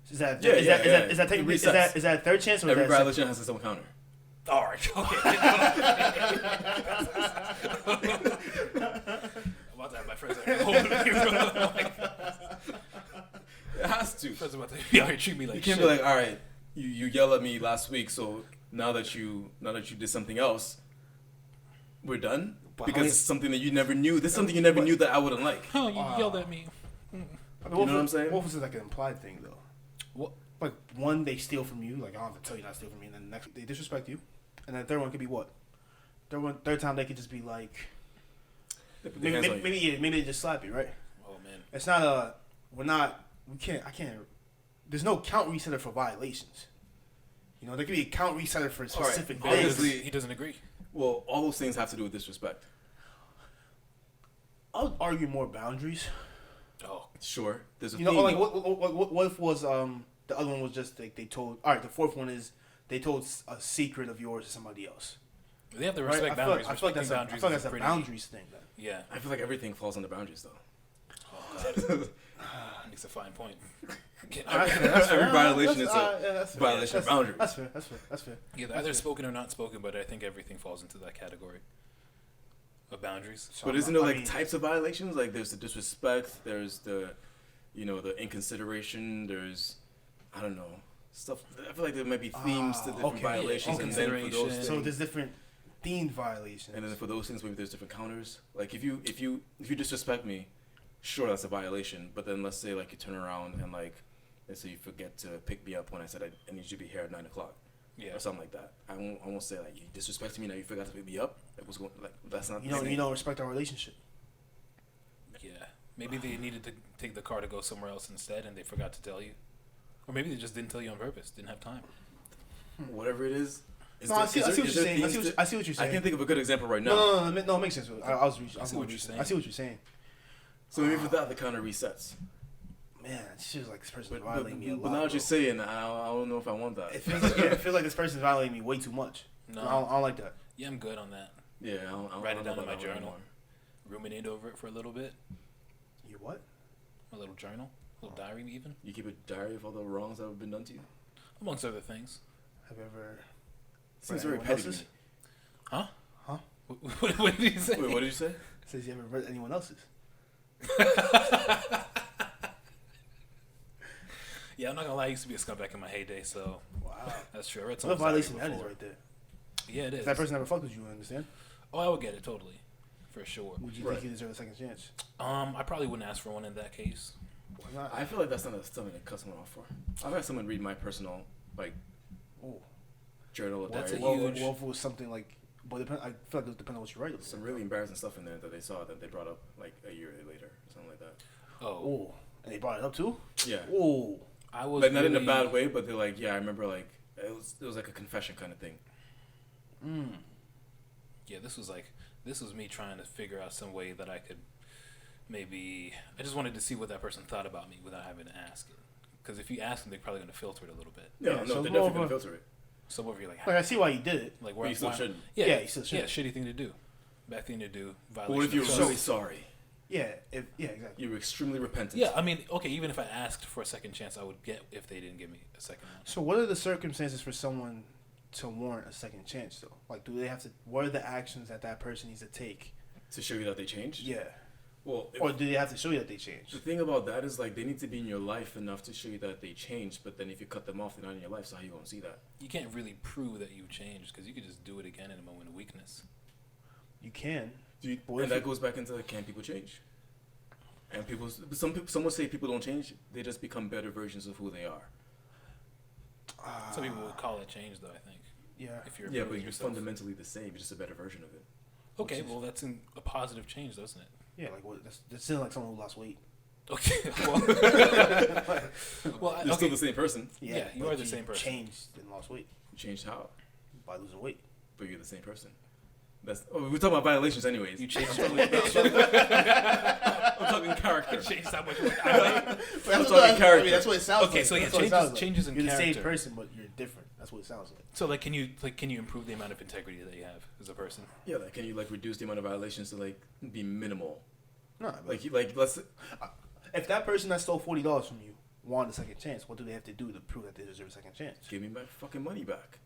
Speaker 2: Is that
Speaker 1: Yeah,
Speaker 2: is
Speaker 1: yeah,
Speaker 2: that
Speaker 1: yeah.
Speaker 2: is that
Speaker 1: It
Speaker 2: is that
Speaker 1: resets.
Speaker 2: is that third chance or
Speaker 1: Every
Speaker 2: is that
Speaker 1: violation has its own counter.
Speaker 3: all right, okay. I'm about to have my friends like,
Speaker 1: It has to.
Speaker 3: friends about to be out here treat me like
Speaker 1: You can't
Speaker 3: shit.
Speaker 1: be like, all right, you yelled at me last week, so now that you did something else, we're done.
Speaker 2: But
Speaker 1: Because
Speaker 2: I mean-
Speaker 1: it's something that you never knew. This is something you never knew that I wouldn't like.
Speaker 3: Oh, you yelled at me.
Speaker 2: I mean,
Speaker 1: You know what I'm saying?
Speaker 2: What if it's like an implied thing though?
Speaker 3: What?
Speaker 2: Like one, they steal from you. Like I don't have to tell you not to steal from me. And then the next, they disrespect you. And then the third one could be what? Third time they could just be like,
Speaker 1: They put their hands on you.
Speaker 2: maybe they just slap you, right?
Speaker 3: Oh man.
Speaker 2: It's not I can't. There's no count resetter for violations. You know, there could be a count resetter for specific
Speaker 1: All right,
Speaker 2: things.
Speaker 1: obviously-
Speaker 3: He doesn't agree.
Speaker 1: Well, all those things have to do with disrespect.
Speaker 2: I'll argue more boundaries.
Speaker 3: Oh,
Speaker 1: Sure, there's a
Speaker 2: You know,
Speaker 1: theme.
Speaker 2: like what if was the other one was just like they told. All right, the fourth one is they told a secret of yours to somebody else.
Speaker 3: they have to
Speaker 2: Right?
Speaker 3: respect
Speaker 2: I
Speaker 3: boundaries.
Speaker 2: feel like that's
Speaker 3: Respecting boundaries
Speaker 2: a
Speaker 3: is pretty-
Speaker 2: boundaries thing. Then.
Speaker 3: Yeah.
Speaker 1: I feel like everything falls under boundaries, though.
Speaker 3: Oh god. Makes a fine point.
Speaker 1: Every violation is a
Speaker 2: that's
Speaker 1: violation of boundaries.
Speaker 2: That's fair.
Speaker 3: Yeah, either spoken or not spoken, but I think everything falls into that category of boundaries.
Speaker 2: So
Speaker 1: But
Speaker 2: I'm
Speaker 1: isn't
Speaker 2: not-
Speaker 1: there
Speaker 2: I
Speaker 1: like
Speaker 2: mean-
Speaker 1: types of violations? Like there's the disrespect, there's the, the inconsideration. There's, I don't know, stuff. I feel like there might be themes to different
Speaker 2: okay,
Speaker 1: violations,
Speaker 3: yeah,
Speaker 1: and then for those
Speaker 3: inconsideration.
Speaker 1: things,
Speaker 2: So there's different themed violations.
Speaker 1: and then for those things, maybe there's different counters. Like if you disrespect me, sure that's a violation. But then let's say like you turn around and like, let's say you forget to pick me up when I said I need you to be here at 9 o'clock.
Speaker 3: Yeah.
Speaker 1: Or something like that. I won't say like you disrespected me, now you forgot to pick me up. It was going like that's not.
Speaker 2: you
Speaker 1: the
Speaker 2: don't
Speaker 1: same.
Speaker 2: respect our relationship.
Speaker 3: Yeah. Maybe they needed to take the car to go somewhere else instead, and they forgot to tell you, or maybe they just didn't tell you on purpose. Didn't have time.
Speaker 1: Whatever it is.
Speaker 2: No, I see what you're saying. I see what you're saying.
Speaker 1: I can't think of a good example right now.
Speaker 2: No, it makes sense. I see
Speaker 3: what you're saying.
Speaker 2: I see what you're saying.
Speaker 1: So maybe for that the counter resets.
Speaker 2: Man, it feels like this person's
Speaker 1: But
Speaker 2: violating me a lot.
Speaker 1: now that
Speaker 2: bro.
Speaker 1: you're saying, I don't know if I want that.
Speaker 2: It feels like this person's violating me way too much.
Speaker 3: No.
Speaker 2: I don't like that.
Speaker 3: Yeah, I'm good on that.
Speaker 1: Yeah, I don't
Speaker 3: Write it
Speaker 1: know
Speaker 3: down in
Speaker 1: about
Speaker 3: my
Speaker 1: that one
Speaker 3: journal.
Speaker 1: anymore.
Speaker 3: Ruminate over it for a little bit.
Speaker 2: You what?
Speaker 3: A little journal, a little diary even,
Speaker 1: You keep a diary of all the wrongs that have been done to you.
Speaker 3: amongst other things.
Speaker 2: Have you ever?
Speaker 1: Seems
Speaker 2: Read
Speaker 1: very
Speaker 2: anyone
Speaker 1: petty to
Speaker 2: else's?
Speaker 1: me.
Speaker 3: Huh?
Speaker 2: Huh?
Speaker 3: What did you say?
Speaker 1: Wait, what did you say?
Speaker 2: Says you haven't read anyone else's.
Speaker 3: Yeah, I'm not gonna lie. I used to be a scumbag in my heyday, so
Speaker 2: Wow.
Speaker 3: that's true. I read
Speaker 2: What a
Speaker 3: someone's diary
Speaker 2: violation that is
Speaker 3: before.
Speaker 2: right there.
Speaker 3: Yeah, it is.
Speaker 2: If that person never fucked with you, you understand?
Speaker 3: Oh, I would get it totally, for sure.
Speaker 2: Would you
Speaker 1: Right.
Speaker 2: think you deserve a second chance?
Speaker 3: I probably wouldn't ask for one in that case.
Speaker 2: Why not?
Speaker 1: I feel like that's not something to cut someone off for. I've had someone read my personal
Speaker 2: Oh.
Speaker 1: journal or
Speaker 3: That's
Speaker 1: diary.
Speaker 3: a
Speaker 2: Well,
Speaker 3: huge-
Speaker 2: if it was something like, but I feel like it depends on what you write.
Speaker 1: Some really embarrassing stuff in there that they saw that they brought up like a year later or something like that.
Speaker 3: Oh,
Speaker 2: Oh, and they brought it up too.
Speaker 1: Yeah.
Speaker 2: Oh,
Speaker 3: I was
Speaker 1: Like not in a
Speaker 3: really-
Speaker 1: bad way, but they're like, yeah, I remember like it was like a confession kind of thing.
Speaker 3: Yeah, this was me trying to figure out some way that I could maybe. I just wanted to see what that person thought about me without having to ask it. Because if you ask them, they're probably going to filter it a little bit.
Speaker 1: No,
Speaker 2: Yeah,
Speaker 1: no,
Speaker 2: so
Speaker 1: they're
Speaker 2: it's
Speaker 1: definitely
Speaker 2: more
Speaker 1: gonna
Speaker 2: of a-
Speaker 1: filter it.
Speaker 3: So over here, like,
Speaker 2: like I see why you did it.
Speaker 3: like
Speaker 1: But you still shouldn't.
Speaker 3: Yeah,
Speaker 2: you still should.
Speaker 3: Yeah, shitty thing to do. Bad thing to do.
Speaker 1: But
Speaker 3: Violation
Speaker 1: what if you're
Speaker 3: of
Speaker 1: really
Speaker 3: trust.
Speaker 1: sorry?
Speaker 2: Yeah, exactly.
Speaker 1: You were extremely repentant.
Speaker 3: Yeah, I mean, okay, even if I asked for a second chance, I would get if they didn't give me a second one.
Speaker 2: So, what are the circumstances for someone to warrant a second chance, though? Like, do they have to? What are the actions that person needs to take?
Speaker 1: To show you that they changed.
Speaker 2: Yeah.
Speaker 1: Well,
Speaker 2: Or do they have to show you that they changed?
Speaker 1: the thing about that is like they need to be in your life enough to show you that they changed. But then if you cut them off, they're not in your life. So how you gonna see that?
Speaker 3: You can't really prove that you changed because you could just do it again in a moment of weakness.
Speaker 2: You can. But
Speaker 1: And that goes back into can people change? And some would say people don't change. They just become better versions of who they are.
Speaker 3: Some people would call it change, though. I think
Speaker 2: Yeah.
Speaker 3: if you're
Speaker 1: Yeah,
Speaker 3: improving
Speaker 1: but you're
Speaker 3: yourself.
Speaker 1: fundamentally the same. You're just a better version of it.
Speaker 3: Okay, well that's a positive change, doesn't it?
Speaker 2: Yeah, like what? That's still like someone who lost weight.
Speaker 3: Okay. Well,
Speaker 1: You're still the same person.
Speaker 3: Yeah, you
Speaker 2: but
Speaker 3: are the same person.
Speaker 2: Changed and lost weight
Speaker 1: You changed how?
Speaker 2: by losing weight.
Speaker 1: But you're the same person. We're talking about violations anyways.
Speaker 3: You changed.
Speaker 1: I'm talking character.
Speaker 3: Changed that much.
Speaker 2: That's
Speaker 1: talking character.
Speaker 2: that's what it sounds
Speaker 3: Okay,
Speaker 2: like.
Speaker 3: so yeah,
Speaker 2: That's what it sounds like.
Speaker 3: changes in
Speaker 2: You're
Speaker 3: character.
Speaker 2: the same person, but you're different. That's what it sounds like.
Speaker 3: So can you improve the amount of integrity that you have as a person?
Speaker 1: Yeah, like, can you like reduce the amount of violations to like be minimal?
Speaker 2: No,
Speaker 1: Let's.
Speaker 2: if that person that stole $40 from you wanted a second chance, what do they have to do to prove that they deserve a second chance?
Speaker 1: Give me my fucking money back.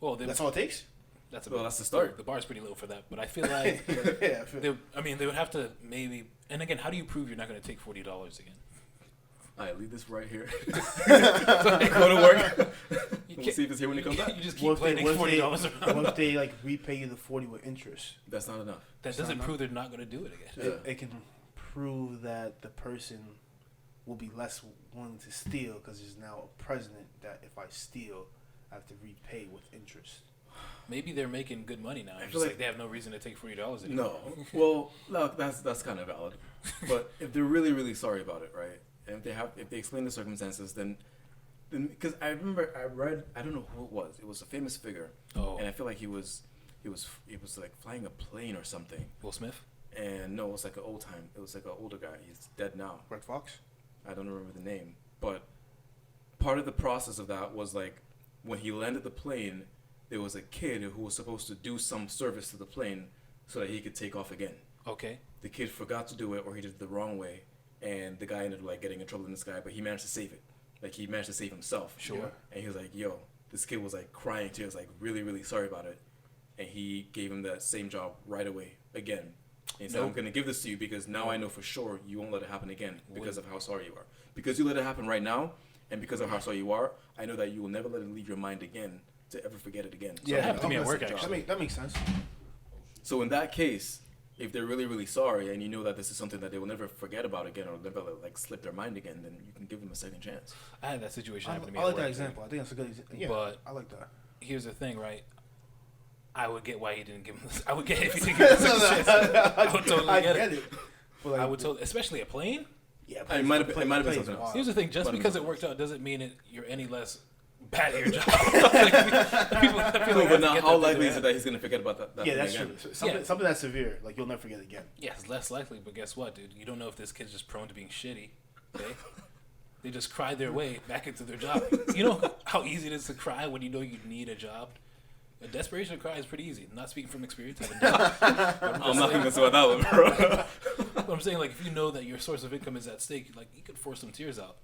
Speaker 3: Well,
Speaker 2: That's all it takes.
Speaker 3: That's
Speaker 1: that's the start.
Speaker 3: The bar's pretty low for that, but I feel like
Speaker 2: Yeah.
Speaker 3: they would have to maybe. And again, how do you prove you're not going to take $40 again?
Speaker 1: All right, leave this right here. Go to work.
Speaker 3: You
Speaker 1: We'll see if it's here when you come back.
Speaker 3: You just keep planning $40 around.
Speaker 2: What if they like repay you the 40 with interest?
Speaker 1: That's not enough.
Speaker 3: That doesn't prove they're not going to do it again.
Speaker 1: Yeah.
Speaker 2: It can prove that the person will be less willing to steal because there's now a precedent that if I steal, I have to repay with interest.
Speaker 3: Maybe they're making good money now.
Speaker 1: I
Speaker 3: It's
Speaker 1: feel
Speaker 3: just
Speaker 1: like-
Speaker 3: like they have no reason to take $40 anymore.
Speaker 1: No. Well, look, that's kind of valid. But if they're really, really sorry about it, right? And if they explain the circumstances, then because I remember I read, I don't know who it was. It was a famous figure,
Speaker 3: Oh,
Speaker 1: and I feel like he was like flying a plane or something.
Speaker 3: Will Smith?
Speaker 1: And no, it was like an old time. It was like an older guy. He's dead now.
Speaker 2: Red Fox?
Speaker 1: I don't remember the name, but part of the process of that was like when he landed the plane, there was a kid who was supposed to do some service to the plane so that he could take off again.
Speaker 3: Okay.
Speaker 1: The kid forgot to do it, or he did it the wrong way, and the guy ended up like getting in trouble in the sky, but he managed to save it. Like he managed to save himself.
Speaker 3: Sure.
Speaker 1: And he was like, "Yo," this kid was like crying tears, like really, really sorry about it, and he gave him that same job right away again. And he said,
Speaker 3: Nope.
Speaker 1: "I'm gonna give this to you because now I know for sure you won't let it happen again because of how sorry you are. Because you let it happen right now, and because of how sorry you are, I know that you will never let it leave your mind again to ever forget it again." So
Speaker 3: it happened to me at
Speaker 1: that's
Speaker 3: work,
Speaker 1: the job.
Speaker 3: actually.
Speaker 2: That makes sense.
Speaker 1: So in that case, if they're really, really sorry and you know that this is something that they will never forget about again or never like slip their mind again, then you can give them a second chance.
Speaker 3: I had that situation
Speaker 2: I
Speaker 3: happen to me.
Speaker 2: like
Speaker 3: at
Speaker 2: that
Speaker 3: work,
Speaker 2: example. I think that's a good example. Yeah,
Speaker 3: But-
Speaker 2: I like that.
Speaker 3: Here's the thing, right? I would get why he didn't give him this. I would get if he didn't give him a second chance. I would totally get it.
Speaker 2: But like,
Speaker 3: I would totally, especially a plane.
Speaker 2: Yeah,
Speaker 1: It might have been something else.
Speaker 3: Here's the thing: just
Speaker 1: But-
Speaker 3: because it worked out doesn't mean you're any less bad at your job. Like, people, I feel like I
Speaker 1: But now,
Speaker 3: forget
Speaker 1: how
Speaker 3: that
Speaker 1: likely
Speaker 3: they
Speaker 1: is it
Speaker 3: have-
Speaker 1: that he's gonna forget about that
Speaker 2: Yeah,
Speaker 1: thing
Speaker 2: that's
Speaker 1: again?
Speaker 2: true. Something, something that's severe, like you'll never forget again.
Speaker 3: Yeah, it's less likely, but guess what, dude? You don't know if this kid's just prone to being shitty. Okay? They just cry their way back into their job. You know how easy it is to cry when you know you need a job? A desperation to cry is pretty easy. I'm not speaking from experience. I've been doing it.
Speaker 1: I'm not convinced about that one, bro.
Speaker 3: But I'm saying, like, if you know that your source of income is at stake, like, you could force some tears out.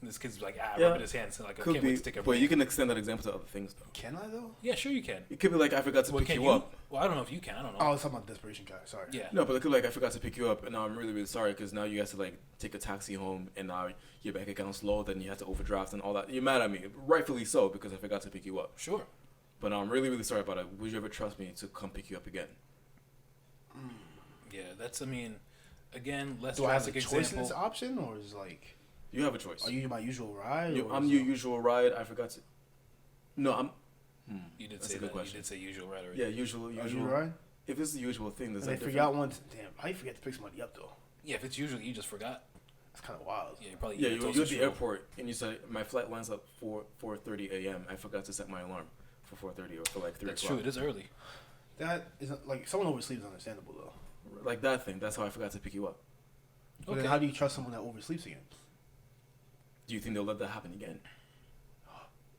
Speaker 3: And this kid's like,
Speaker 1: Yeah.
Speaker 3: rubbing his hands, like, I
Speaker 1: Could
Speaker 3: can't
Speaker 1: be,
Speaker 3: wait to take a
Speaker 1: but
Speaker 3: break.
Speaker 1: you can extend that example to other things though.
Speaker 2: Can I though?
Speaker 3: Yeah, sure you can.
Speaker 1: It could be like I forgot to
Speaker 3: Well,
Speaker 1: pick
Speaker 3: can
Speaker 1: you up.
Speaker 3: Well, I don't know if you can. I don't know.
Speaker 2: Oh, I was talking about desperation guy. Sorry.
Speaker 3: Yeah.
Speaker 1: No, but it could be like I forgot to pick you up, and now I'm really, really sorry because now you have to like take a taxi home, and now your bank account's low, then you have to overdraft and all that. You're mad at me, rightfully so, because I forgot to pick you up.
Speaker 3: Sure.
Speaker 1: But now I'm really, really sorry about it. Would you ever trust me to come pick you up again?
Speaker 3: Yeah, that's, I mean, again, less
Speaker 2: Do I have a
Speaker 3: drastic
Speaker 2: choice in
Speaker 3: example.
Speaker 2: this option, or is like,
Speaker 1: You have a choice.
Speaker 2: are you my usual ride? or
Speaker 1: I'm
Speaker 2: is
Speaker 1: your
Speaker 2: it-
Speaker 1: usual ride. I forgot to. No, I'm.
Speaker 3: You did
Speaker 1: That's
Speaker 3: say
Speaker 1: a good
Speaker 3: that.
Speaker 1: question.
Speaker 3: You did say usual right already.
Speaker 1: Yeah, usual.
Speaker 2: Are you
Speaker 1: Usual.
Speaker 2: ride?
Speaker 1: If it's the usual thing, there's
Speaker 2: And
Speaker 1: like
Speaker 2: they forgot one. Damn, how you forget to pick somebody up though?
Speaker 3: Yeah, if it's usual, you just forgot.
Speaker 2: That's kind of wild.
Speaker 3: Yeah, you probably.
Speaker 1: Yeah,
Speaker 3: told
Speaker 1: you're at
Speaker 3: us
Speaker 1: the
Speaker 3: you-
Speaker 1: airport and you say my flight lands at 4:30 a.m. I forgot to set my alarm for 4:30 or for like 3
Speaker 3: That's
Speaker 1: o'clock.
Speaker 3: true. It is early.
Speaker 2: That is like someone oversleeps is understandable though.
Speaker 1: Like that thing. That's how I forgot to pick you up.
Speaker 2: But then
Speaker 3: Okay.
Speaker 2: how do you trust someone that oversleeps again?
Speaker 1: Do you think they'll let that happen again?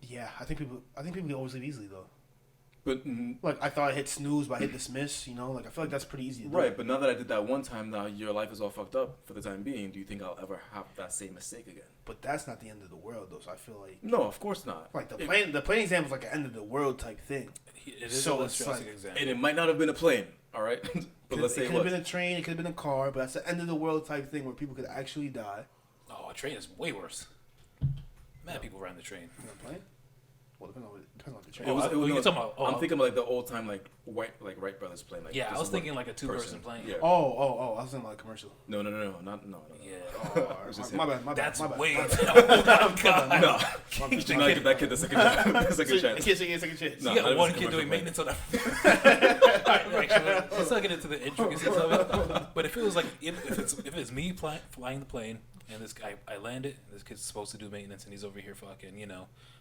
Speaker 2: Yeah, I think people can oversleep easily though.
Speaker 1: But
Speaker 2: Like I thought I hit snooze, but I hit dismiss. You know, like I feel like that's pretty easy to do.
Speaker 1: right. But now that I did that one time, now your life is all fucked up for the time being. Do you think I'll ever have that same mistake again?
Speaker 2: But that's not the end of the world though. So I feel like
Speaker 1: No, of course not.
Speaker 2: like the
Speaker 1: If-
Speaker 2: plane example is like an end of the world type thing.
Speaker 3: It is
Speaker 2: So
Speaker 3: a less
Speaker 2: it's
Speaker 3: drastic
Speaker 2: like-
Speaker 3: example.
Speaker 1: And it might not have been a plane. All right. But let's say
Speaker 2: it
Speaker 1: it
Speaker 2: could have
Speaker 1: was.
Speaker 2: been a train, it could have been a car, but that's the end of the world type thing where people could actually die.
Speaker 3: Oh, a train is way worse. Mad people ride the train.
Speaker 2: On a plane? Well, depends on the train.
Speaker 1: It was,
Speaker 3: Oh,
Speaker 1: it was
Speaker 3: you're
Speaker 1: no,
Speaker 3: talking about-
Speaker 1: I'm thinking of like the old time like Wright brothers plane. Like
Speaker 3: Yeah, I
Speaker 1: just
Speaker 3: was
Speaker 1: one
Speaker 3: thinking like a two-person plane.
Speaker 1: Yeah.
Speaker 2: Oh, I was thinking about a commercial.
Speaker 1: No, not no.
Speaker 3: Yeah.
Speaker 2: Oh, all
Speaker 1: It's
Speaker 2: right.
Speaker 1: just
Speaker 2: my
Speaker 1: him.
Speaker 2: bad, my bad.
Speaker 3: That's
Speaker 2: my bad,
Speaker 3: way.
Speaker 2: my bad.
Speaker 3: Oh God.
Speaker 1: No,
Speaker 2: My
Speaker 1: you
Speaker 2: bad.
Speaker 1: should not give that kid the second chance.
Speaker 2: So, I can't say a second chance.
Speaker 1: No.
Speaker 3: You got
Speaker 1: it was
Speaker 3: one
Speaker 1: a
Speaker 3: kid
Speaker 1: commercial
Speaker 3: doing
Speaker 1: plane.
Speaker 3: maintenance on that. Alright, actually, let's not get into the intricacies of it. But if it was like if it's me flying the plane and this guy I land it, and this kid's supposed to do maintenance and he's over here fucking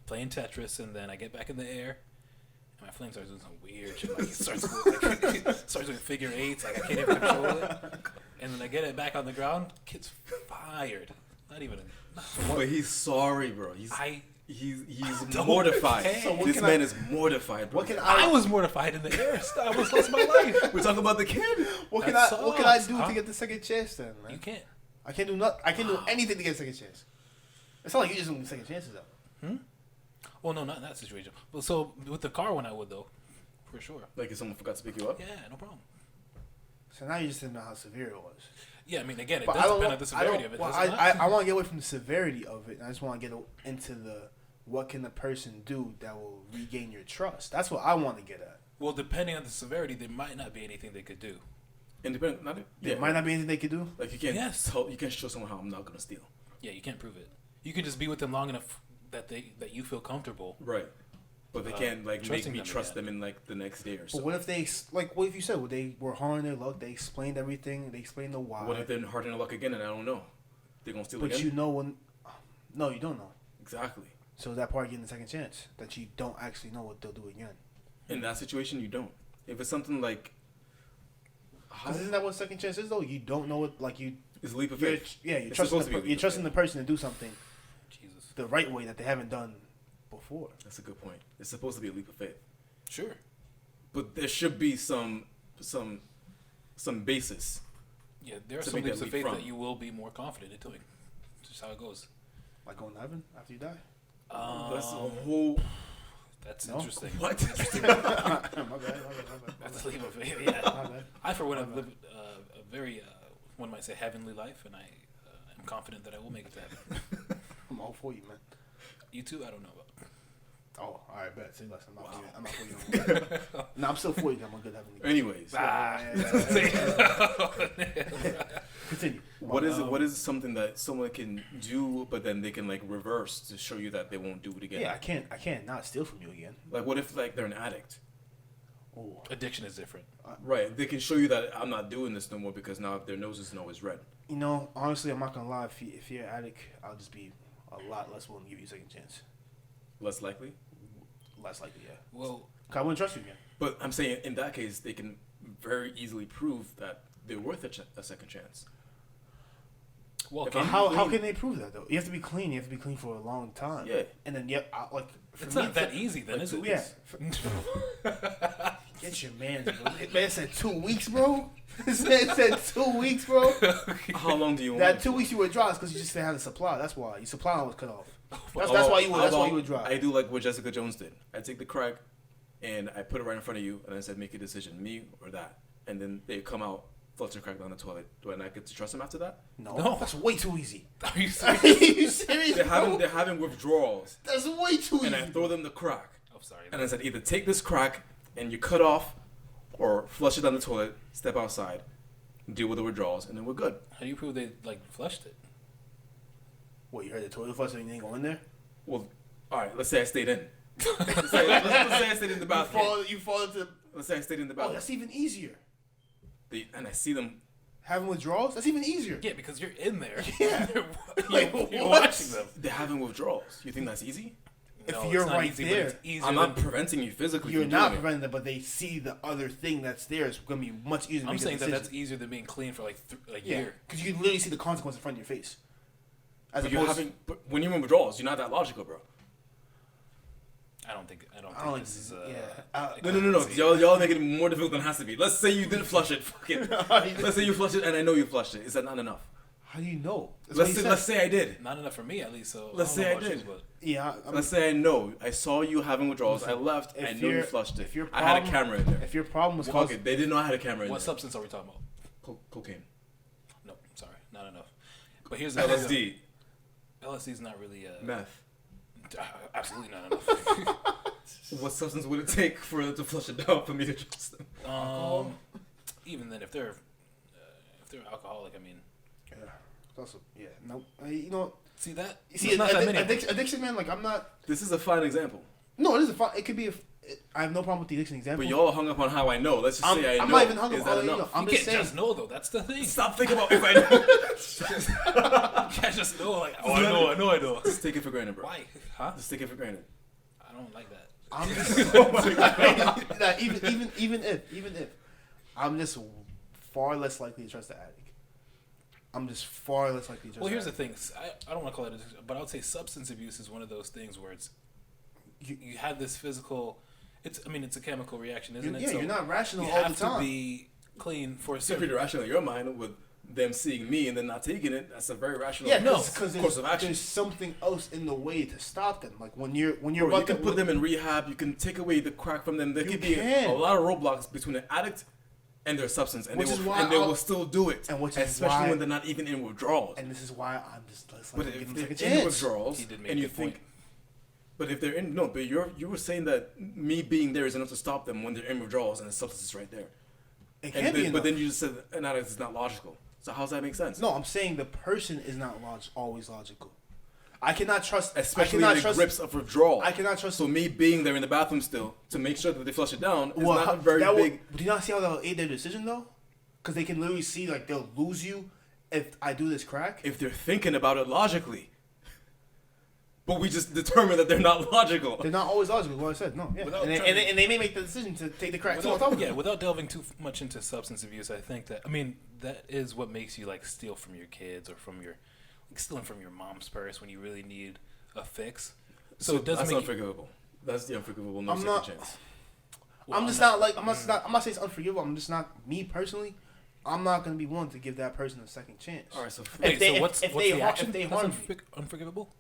Speaker 3: playing Tetris, and then I get back in the air. And my flame starts doing some weird shit. Like, starts doing figure eights. Like, I can't even control it. And then I get it back on the ground. Kid's fired. Not even.
Speaker 1: But he's sorry, bro. He's
Speaker 3: don't
Speaker 1: mortified.
Speaker 3: care. So
Speaker 1: this man is mortified, bro.
Speaker 3: I was mortified in the air. I almost lost my life.
Speaker 1: We're talking about the kid.
Speaker 2: What can I do to get the second chance then, man?
Speaker 3: You can't.
Speaker 2: I can't do nothing. I can't do anything to get a second chance. It's not like you just don't get second chances though.
Speaker 3: Well, no, not in that situation. But so with the car one, I would though, for sure.
Speaker 1: Like if someone forgot to pick you up.
Speaker 3: Yeah, no problem.
Speaker 2: So now you just didn't know how severe it was.
Speaker 3: Yeah, I mean, again, it
Speaker 2: But
Speaker 3: does depend on the severity of it.
Speaker 2: Well, I want to get away from the severity of it. I just want to get into the what can the person do that will regain your trust. That's what I want to get at.
Speaker 3: Well, depending on the severity, there might not be anything they could do.
Speaker 1: Independent,
Speaker 2: There might not be anything they could do.
Speaker 1: Like you can't you can't show someone how I'm not gonna steal.
Speaker 3: Yeah, you can't prove it. You can just be with them long enough that you feel comfortable.
Speaker 1: Right. But they can't like make me trust them in like the next day or so.
Speaker 2: But what if they what if you said they were hard on their luck? They explained everything. They explained the why.
Speaker 1: What if they're hard on their luck again and I don't know? They're gonna steal
Speaker 2: but
Speaker 1: again.
Speaker 2: But you know when? No, you don't know.
Speaker 1: Exactly.
Speaker 2: So that part getting the second chance that you don't actually know what they'll do again.
Speaker 1: In that situation, you don't. If it's something like,
Speaker 2: isn't that what second chance is though? You don't know what
Speaker 1: It's a leap of faith.
Speaker 2: You're trusting the person to do something.
Speaker 3: Jesus.
Speaker 2: The right way that they haven't done before.
Speaker 1: That's a good point. It's supposed to be a leap of faith.
Speaker 3: Sure.
Speaker 1: But there should be some basis.
Speaker 3: Yeah, there are some leaps of faith that you will be more confident in doing. Just how it goes.
Speaker 2: Like going to heaven after you die?
Speaker 1: That's a whole...
Speaker 3: That's interesting.
Speaker 1: What?
Speaker 2: my bad.
Speaker 3: That's a leap of faith, yeah. I, for one, have lived a very, one might say, heavenly life, and I am confident that I will make it to heaven.
Speaker 2: I'm all for you, man.
Speaker 3: You too? I don't know about.
Speaker 2: Oh, all right, bet. Say less. I'm not for you. No, I'm still for you. I'm a good heavenly.
Speaker 1: Anyways.
Speaker 2: Continue.
Speaker 1: What is something that someone can do, but then they can like reverse to show you that they won't do it again?
Speaker 2: Yeah, I can't not steal from you again.
Speaker 1: Like, what if like they're an addict?
Speaker 2: Oh,
Speaker 3: addiction is different.
Speaker 1: Right. They can show you that I'm not doing this no more because now their nose isn't always red.
Speaker 2: You know, honestly, I'm not gonna lie. If you're an addict, I'll just be a lot less willing to give you a second chance.
Speaker 1: Less likely.
Speaker 2: Less likely, yeah.
Speaker 3: Well,
Speaker 2: I wouldn't trust you again.
Speaker 1: But I'm saying in that case, they can very easily prove that they're worth a second chance.
Speaker 3: Well,
Speaker 2: how can they prove that though? You have to be clean. You have to be clean for a long time.
Speaker 1: Yeah.
Speaker 2: And then
Speaker 3: it's not that easy then, is it?
Speaker 2: Yeah. Get your man, bro. Man said 2 weeks, bro. This man said 2 weeks, bro.
Speaker 1: How long do you want?
Speaker 2: That 2 weeks you were dry because you just didn't have the supply. That's why your supply line was cut off. That's why you were dry.
Speaker 1: I do like what Jessica Jones did. I take the crack, and I put it right in front of you, and I said, make a decision, me or that. And then they come out, flush the crack down the toilet. Do I not get to trust them after that?
Speaker 2: No. That's way too easy.
Speaker 3: Are you serious?
Speaker 2: Are you serious?
Speaker 1: They're having withdrawals.
Speaker 2: That's way too easy.
Speaker 1: And I throw them the crack.
Speaker 3: I'm sorry.
Speaker 1: And I said, either take this crack and you cut off, or flush it down the toilet, step outside, deal with the withdrawals, and then we're good.
Speaker 3: How do you prove they flushed it?
Speaker 2: What, you heard the toilet flush and you didn't go in there?
Speaker 1: Well, all right. Let's say I stayed in. let's say I stayed in the bathroom.
Speaker 2: You fall into.
Speaker 1: Let's say I stayed in the bathroom.
Speaker 2: Oh, that's even easier.
Speaker 1: And I see them
Speaker 2: having withdrawals. That's even easier.
Speaker 3: Yeah, because you're in there.
Speaker 2: Yeah,
Speaker 3: you're watching them.
Speaker 1: They're having withdrawals. You think that's easy?
Speaker 2: If you're right there,
Speaker 1: I'm not preventing you physically.
Speaker 2: You're not preventing them, but they see the other thing that's there. It's going to be much easier.
Speaker 3: I'm saying that's easier than being clean for like a year.
Speaker 2: Because you can literally see the consequence in front of your face.
Speaker 1: But when you're in withdrawals, you're not that logical, bro.
Speaker 3: I don't think this is.
Speaker 1: No. Y'all make it more difficult than it has to be. Let's say you didn't flush it. Fuck it. Let's say you flushed it, and I know you flushed it. Is that not enough?
Speaker 2: How do you know?
Speaker 1: Let's say I did.
Speaker 3: Not enough for me, at least. So
Speaker 1: let's say I did. Let's say I know. I saw you having withdrawals. I left. I know you flushed it. I had a camera in there.
Speaker 2: If your problem was
Speaker 1: they didn't know I had a camera in there.
Speaker 3: What substance are we talking about?
Speaker 1: Cocaine.
Speaker 3: No, sorry, not enough. But here's the
Speaker 1: LSD.
Speaker 3: LSD is not really
Speaker 1: meth.
Speaker 3: Absolutely not enough.
Speaker 1: What substance would it take for them to flush it down for me to trust them?
Speaker 3: Even then, if they're alcoholic, I mean.
Speaker 2: No. You know.
Speaker 3: See that?
Speaker 2: See, addiction, man. Like I'm not.
Speaker 1: This is a fine example.
Speaker 2: No, it is a fine. It could be I have no problem with the addiction example.
Speaker 1: But y'all hung up on how I know. Let's just say I know.
Speaker 2: I'm not even hung up
Speaker 1: Is that
Speaker 2: on
Speaker 1: enough?
Speaker 2: I'm
Speaker 3: You
Speaker 2: just
Speaker 3: can't
Speaker 2: saying.
Speaker 3: just know though. That's the thing.
Speaker 1: Stop thinking about if I know.
Speaker 3: You can't just know like, oh, I know.
Speaker 1: Just take it for granted, bro.
Speaker 3: Why? Huh?
Speaker 1: Just take it for granted.
Speaker 3: I don't like that.
Speaker 2: I'm just nah, even if I'm just far less likely to trust the addict. I'm just far less likely to trust.
Speaker 3: Well, here's
Speaker 2: the
Speaker 3: the thing. I don't want to call it addiction, but I would say substance abuse is one of those things where it's you have this physical. It's a chemical reaction, isn't it?
Speaker 2: Yeah,
Speaker 3: So
Speaker 2: you're not rational
Speaker 3: you
Speaker 2: all
Speaker 3: have
Speaker 2: the time.
Speaker 3: to be clean for a
Speaker 1: It's pretty
Speaker 3: certain.
Speaker 1: rational in your mind with them seeing me and then not taking it. That's a very rational
Speaker 2: because
Speaker 1: course of action.
Speaker 2: there's something else in the way to stop them. Like when you're
Speaker 1: Bro,
Speaker 2: about
Speaker 1: you can
Speaker 2: to
Speaker 1: put them in rehab. You can take away the crack from them. There
Speaker 2: You
Speaker 1: could be
Speaker 2: can.
Speaker 1: a lot of roadblocks between an addict and their substance, and
Speaker 2: Which
Speaker 1: they
Speaker 2: is
Speaker 1: will,
Speaker 2: why
Speaker 1: and they
Speaker 2: I'll-
Speaker 1: will still do it.
Speaker 2: and which is
Speaker 1: especially
Speaker 2: why-
Speaker 1: when they're not even in withdrawals.
Speaker 2: And this is why I'm just less
Speaker 1: But
Speaker 2: likely to give
Speaker 1: if
Speaker 2: them a
Speaker 1: they're
Speaker 2: second
Speaker 1: in
Speaker 2: chance.
Speaker 1: withdrawals,
Speaker 3: He did make
Speaker 1: and
Speaker 3: a
Speaker 1: you
Speaker 3: good
Speaker 1: think,
Speaker 3: point.
Speaker 1: but if they're in but you were saying that me being there is enough to stop them when they're in withdrawals and the substance is right there.
Speaker 2: It can't be enough.
Speaker 1: But then you just said an addict is not logical. So how does that make sense?
Speaker 2: No, I'm saying the person is not always logical. I cannot trust,
Speaker 1: Especially
Speaker 2: I
Speaker 1: in
Speaker 2: cannot
Speaker 1: the
Speaker 2: trust,
Speaker 1: grips of withdrawal.
Speaker 2: I cannot trust.
Speaker 1: So me being there in the bathroom still to make sure that they flush it down is
Speaker 2: Well,
Speaker 1: not
Speaker 2: how-
Speaker 1: a very
Speaker 2: that will-
Speaker 1: big.
Speaker 2: do you not see how they'll aid their decision though? Because they can literally see like they'll lose you if I do this crack.
Speaker 1: If they're thinking about it logically. But we just determined that they're not logical.
Speaker 2: They're not always logical. What I said, no, yeah,
Speaker 3: Without
Speaker 2: and
Speaker 3: trying
Speaker 2: they may make the decision to take the crack too.
Speaker 3: Without delving too much into substance abuse, I think that that is what makes you like steal from your kids or from your stealing from your mom's purse when you really need a fix. So it doesn't
Speaker 1: that's
Speaker 3: make
Speaker 1: unforgivable. That's the unforgivable no
Speaker 2: I'm
Speaker 1: second
Speaker 2: not-
Speaker 1: chance.
Speaker 3: Well,
Speaker 2: I'm just not like I'm not saying it's unforgivable. I'm just not me personally. I'm not gonna be willing to give that person a second chance.
Speaker 1: All right, so
Speaker 3: Wait,
Speaker 2: they-
Speaker 3: so what's
Speaker 2: if
Speaker 3: what's
Speaker 2: they
Speaker 3: the
Speaker 2: har-
Speaker 3: action?
Speaker 2: if they
Speaker 3: That's
Speaker 2: harm
Speaker 3: unforgivable.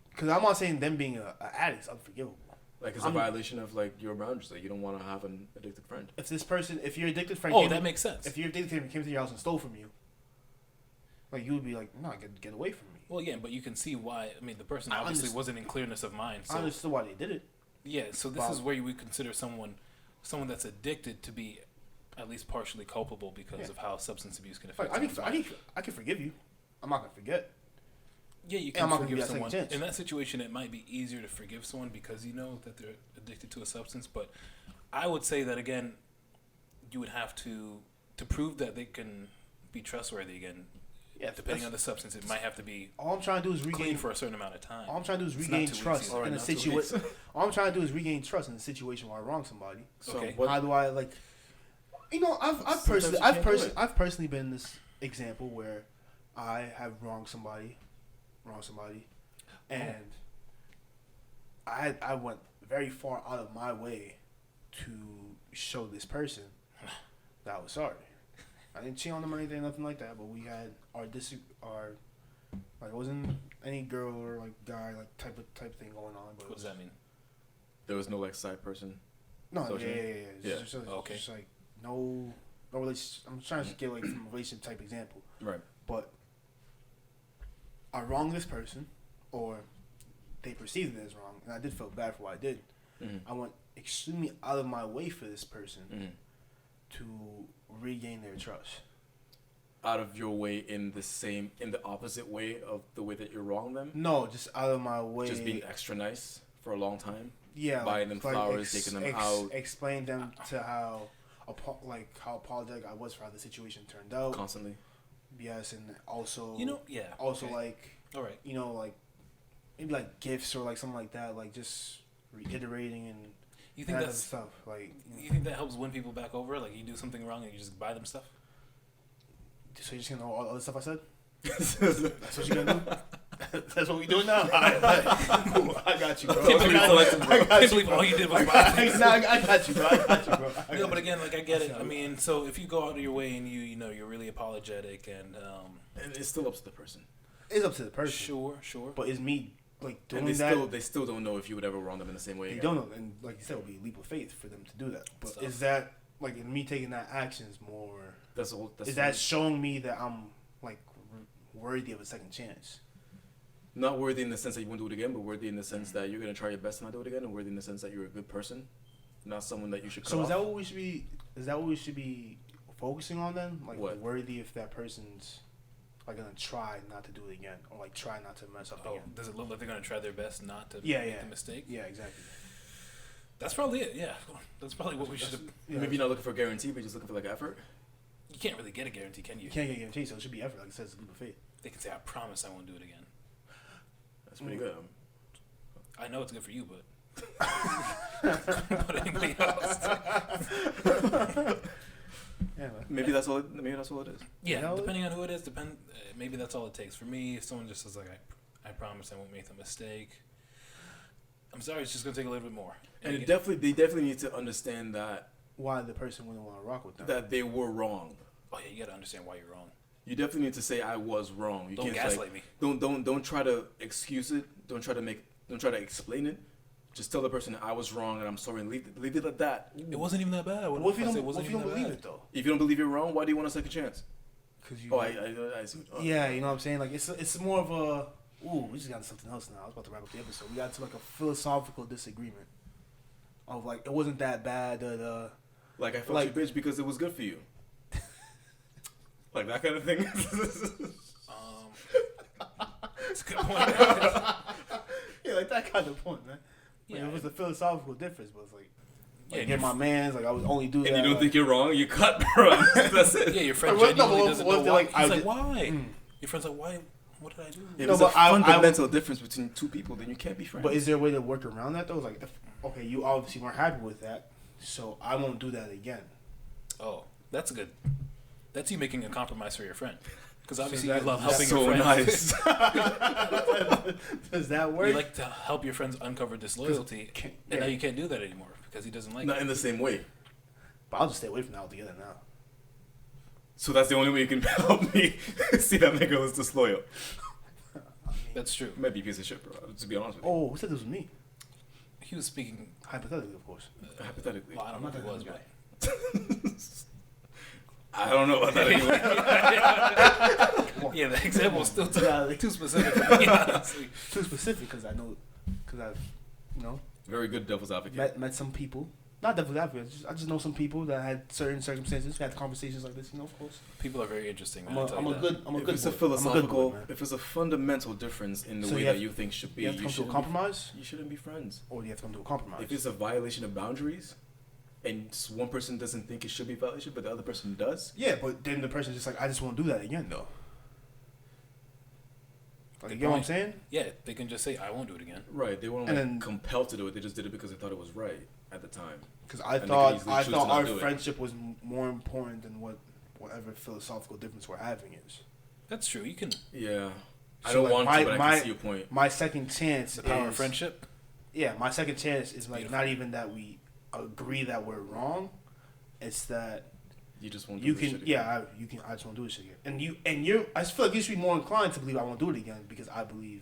Speaker 2: Because I'm not saying them being a addict is unforgivable.
Speaker 1: like it's a violation of like your boundaries. Like you don't want to have an addicted friend.
Speaker 2: If this person, if your addicted friend,
Speaker 3: Oh,
Speaker 2: came
Speaker 3: that
Speaker 2: to-
Speaker 3: makes sense.
Speaker 2: If your addicted friend came to your house and stole from you, like you would be like, no, get away from me.
Speaker 3: Well, yeah, but you can see why. I mean, the person
Speaker 2: I
Speaker 3: obviously
Speaker 2: underst-
Speaker 3: wasn't in clearness of mind.
Speaker 2: I
Speaker 3: So
Speaker 2: understood why they did it.
Speaker 3: yeah, so this
Speaker 2: Wow.
Speaker 3: is where you would consider someone that's addicted to be at least partially culpable because
Speaker 2: Yeah.
Speaker 3: of how substance abuse can
Speaker 2: Like,
Speaker 3: affect.
Speaker 2: I can forgive you. I'm not gonna forget.
Speaker 3: Yeah, you
Speaker 2: I'm
Speaker 3: can
Speaker 2: not gonna
Speaker 3: forgive
Speaker 2: give that
Speaker 3: someone.
Speaker 2: second chance.
Speaker 3: In that situation, it might be easier to forgive someone because you know that they're addicted to a substance. But I would say that again, you would have to prove that they can be trustworthy again.
Speaker 2: Yeah,
Speaker 3: Depending on the substance, it might have to be
Speaker 2: all I'm trying to do is
Speaker 3: clean
Speaker 2: regain.
Speaker 3: for a certain amount of time.
Speaker 2: All I'm trying to do is
Speaker 3: It's
Speaker 2: regain
Speaker 3: not 2 weeks
Speaker 2: trust
Speaker 3: either.
Speaker 2: in a
Speaker 1: Not 2
Speaker 2: situation. All I'm trying to do is regain trust in a situation where I wrong somebody.
Speaker 1: So
Speaker 3: Okay.
Speaker 1: what?
Speaker 2: How do I like? You know, I've
Speaker 1: Sometimes you can't do it.
Speaker 2: personally been in this example where I have wronged somebody, and I went very far out of my way to show this person that I was sorry. I didn't cheat on them or anything, nothing like that. But we had our like it wasn't any girl or like guy like type thing going on. But
Speaker 3: What does that mean?
Speaker 1: There was no like side person.
Speaker 2: No,
Speaker 1: So
Speaker 2: yeah.
Speaker 1: Yeah.
Speaker 3: Okay.
Speaker 2: Just like no relationship. I'm trying to get like from a relationship type example,
Speaker 1: Right.
Speaker 2: but I wronged this person, or they perceived it as wrong, and I did feel bad for what I did.
Speaker 1: Mm-hmm.
Speaker 2: I went extremely out of my way for this person
Speaker 1: Mm-hmm.
Speaker 2: to regain their trust.
Speaker 1: Out of your way in the opposite way of the way that you wrong them.
Speaker 2: No, just out of my way.
Speaker 1: Just being extra nice for a long time.
Speaker 2: yeah,
Speaker 1: buying them flowers, taking them out.
Speaker 2: Explain them to how apologetic I was for how the situation turned out.
Speaker 1: Constantly.
Speaker 2: Yes, and also
Speaker 3: Okay.
Speaker 2: like
Speaker 3: All right.
Speaker 2: like maybe like gifts or like something like that, like just reiterating and
Speaker 3: You think
Speaker 2: that
Speaker 3: that's
Speaker 2: stuff. Like,
Speaker 3: you think that helps win people back over? Like you do something wrong and you just buy them stuff.
Speaker 2: so you're just gonna know all the other stuff I said?
Speaker 1: That's
Speaker 2: That's what you're gonna do? That's what we doing now? I got you, bro.
Speaker 3: Can't believe,
Speaker 2: I got
Speaker 3: can't
Speaker 2: you,
Speaker 3: believe
Speaker 2: bro.
Speaker 3: all you did was buy things.
Speaker 2: Nah, I got you, bro. I got you, bro.
Speaker 3: No, but again, like I get it. I mean, so if you go out of your way and you know you're really apologetic and
Speaker 1: and it's still up to the person.
Speaker 2: It's up to the person.
Speaker 3: sure.
Speaker 2: But is me like doing
Speaker 1: And
Speaker 2: that?
Speaker 1: they still don't know if you would ever wrong them in the same way.
Speaker 2: They
Speaker 1: again.
Speaker 2: don't know, and like you said, it would be a leap of faith for them to do that. But
Speaker 3: So-
Speaker 2: is that like in me taking that action is more?
Speaker 1: That's all. That's
Speaker 2: Is that showing me that I'm like worthy of a second chance?
Speaker 1: not worthy in the sense that you won't do it again, but worthy in the sense that you're gonna try your best to not do it again, and worthy in the sense that you're a good person, not someone that you should cut
Speaker 2: So
Speaker 1: off.
Speaker 2: is that what we should be? Is that what we should be focusing on then? Like
Speaker 1: What?
Speaker 2: worthy if that person's like gonna try not to do it again, or like try not to mess up again.
Speaker 3: does it look like they're gonna try their best not to
Speaker 2: Yeah,
Speaker 3: make the mistake?
Speaker 2: Yeah, exactly.
Speaker 3: That's probably it. Yeah, that's probably what we should have.
Speaker 2: Yeah,
Speaker 1: Maybe you're not looking for a guarantee, but you're just looking for like effort.
Speaker 3: You can't really get a guarantee, can you?
Speaker 2: You can't get a guarantee, so it should be effort. Like it says, leap of faith.
Speaker 3: They can say, "I promise I won't do it again."
Speaker 1: That's pretty good.
Speaker 3: I know it's good for you, but but anybody else?
Speaker 2: Yeah, man.
Speaker 1: Maybe that's all. Maybe that's all it is.
Speaker 3: Yeah,
Speaker 2: You know,
Speaker 3: depending on who it is, maybe that's all it takes. For me, if someone just says like, I promise I won't make the mistake. I'm sorry, it's just gonna take a little bit more.
Speaker 1: And they definitely need to understand that
Speaker 2: Why the person wouldn't want to rock with them?
Speaker 1: that they were wrong.
Speaker 3: Oh yeah, you gotta understand why you're wrong.
Speaker 1: You definitely need to say I was wrong. You
Speaker 3: Don't
Speaker 1: can't
Speaker 3: gaslight me.
Speaker 1: Don't try to excuse it. Don't try to explain it. Just tell the person I was wrong and I'm sorry and leave it at that.
Speaker 3: It wasn't even that bad.
Speaker 2: What if you don't believe it though?
Speaker 1: If you don't believe you're wrong, why do you want a second chance?
Speaker 2: Cause you.
Speaker 1: Oh, I see. Oh.
Speaker 2: Yeah, you know what I'm saying. Like it's more of a. Ooh, we just got into something else now. I was about to wrap up the episode. We got to like a philosophical disagreement of like it wasn't that bad.
Speaker 1: Like I fucked
Speaker 2: like-
Speaker 1: you bitch because it was good for you. Like that kind of thing.
Speaker 3: It's a good point.
Speaker 2: Yeah, like that kind of point, man. Like,
Speaker 3: Yeah.
Speaker 2: it was a philosophical difference, but it's like.
Speaker 3: Yeah,
Speaker 2: Like, get my man's like I was only do that.
Speaker 1: And you don't
Speaker 2: like,
Speaker 1: think you're wrong, you cut, bro. That's it.
Speaker 3: Yeah, your friend
Speaker 2: Like, what-
Speaker 3: genuinely
Speaker 2: no,
Speaker 3: doesn't
Speaker 2: what
Speaker 3: know
Speaker 2: if they're
Speaker 3: why.
Speaker 2: like,
Speaker 3: He's
Speaker 2: I
Speaker 3: like,
Speaker 2: did-
Speaker 3: why?
Speaker 2: Mm.
Speaker 3: Your friend's like, why? What did I do?
Speaker 1: If
Speaker 2: No,
Speaker 1: there's a
Speaker 2: but I-
Speaker 1: fundamental difference between two people, then you can't be friends.
Speaker 2: But is there a way to work around that though? It's like, okay, you obviously weren't happy with that, so I won't do that again.
Speaker 3: Oh, that's good. That's you making a compromise for your friend. Because obviously
Speaker 2: that-
Speaker 3: you love
Speaker 2: that's
Speaker 3: helping
Speaker 1: so
Speaker 3: your friends.
Speaker 1: nice.
Speaker 2: Does that work?
Speaker 3: You like to help your friends uncover disloyalty,
Speaker 2: Can-
Speaker 3: and now
Speaker 2: yeah.
Speaker 3: you can't do that anymore because he doesn't like
Speaker 1: Not
Speaker 3: it.
Speaker 1: in the same way.
Speaker 2: But I'll just stay away from that altogether now.
Speaker 1: So that's the only way you can help me see that nigga was disloyal.
Speaker 3: That's true.
Speaker 1: Might be a piece of shit, bro. To be honest with you.
Speaker 2: Oh, who said this was me?
Speaker 3: He was speaking.
Speaker 2: Hypothetically, of course.
Speaker 1: Hypothetically.
Speaker 3: Well, I don't know if it was, but
Speaker 1: I don't know about that anyway.
Speaker 3: yeah, the example was still
Speaker 2: Yeah,
Speaker 3: too specific for me, honestly.
Speaker 2: Too specific because I know, because I've, you know,
Speaker 1: Very good devil's advocate.
Speaker 2: met some people. Not devil's advocate. I just know some people that had certain circumstances, had conversations like this. You know, of course.
Speaker 3: People are very interesting. Man,
Speaker 2: I'm a good
Speaker 1: If
Speaker 2: boy.
Speaker 1: it's a
Speaker 2: I'm a good
Speaker 1: philosophical,
Speaker 2: boy, man.
Speaker 1: if it's a fundamental difference in the
Speaker 2: So
Speaker 1: way
Speaker 2: you
Speaker 1: that
Speaker 2: have-
Speaker 1: you think should be,
Speaker 2: You have to come to a
Speaker 1: shouldn't
Speaker 2: compromise,
Speaker 1: you shouldn't be friends.
Speaker 2: or do you have to come to a compromise?
Speaker 1: If it's a violation of boundaries, and one person doesn't think it should be a violation, but the other person does,
Speaker 2: Yeah, but then the person's just like, I just won't do that again, though. Like, you
Speaker 3: Good
Speaker 2: get what I'm
Speaker 3: point.
Speaker 2: saying?
Speaker 3: Yeah, they can just say, "I won't do it again."
Speaker 1: right? They weren't
Speaker 2: And
Speaker 1: like
Speaker 2: then-
Speaker 1: compelled to do it. They just did it because they thought it was right at the time.
Speaker 2: Because I
Speaker 1: And they could
Speaker 2: thought
Speaker 1: easily choose to not
Speaker 2: our
Speaker 1: do it.
Speaker 2: friendship was more important than whatever philosophical difference we're having is.
Speaker 3: That's true. You can
Speaker 1: Yeah, I
Speaker 2: So,
Speaker 1: don't
Speaker 2: like,
Speaker 1: want
Speaker 2: my-
Speaker 1: to, but I
Speaker 2: my-
Speaker 1: can see your point.
Speaker 2: My second chance
Speaker 3: the power
Speaker 2: is,
Speaker 3: of friendship.
Speaker 2: Yeah, my second chance is like
Speaker 3: beautiful.
Speaker 2: not even that we agree that we're wrong. It's that
Speaker 1: You just won't. Do
Speaker 2: you
Speaker 1: this
Speaker 2: can,
Speaker 1: shit again.
Speaker 2: I just won't do this shit again. And you're, I just feel like you should be more inclined to believe I won't do it again because I believe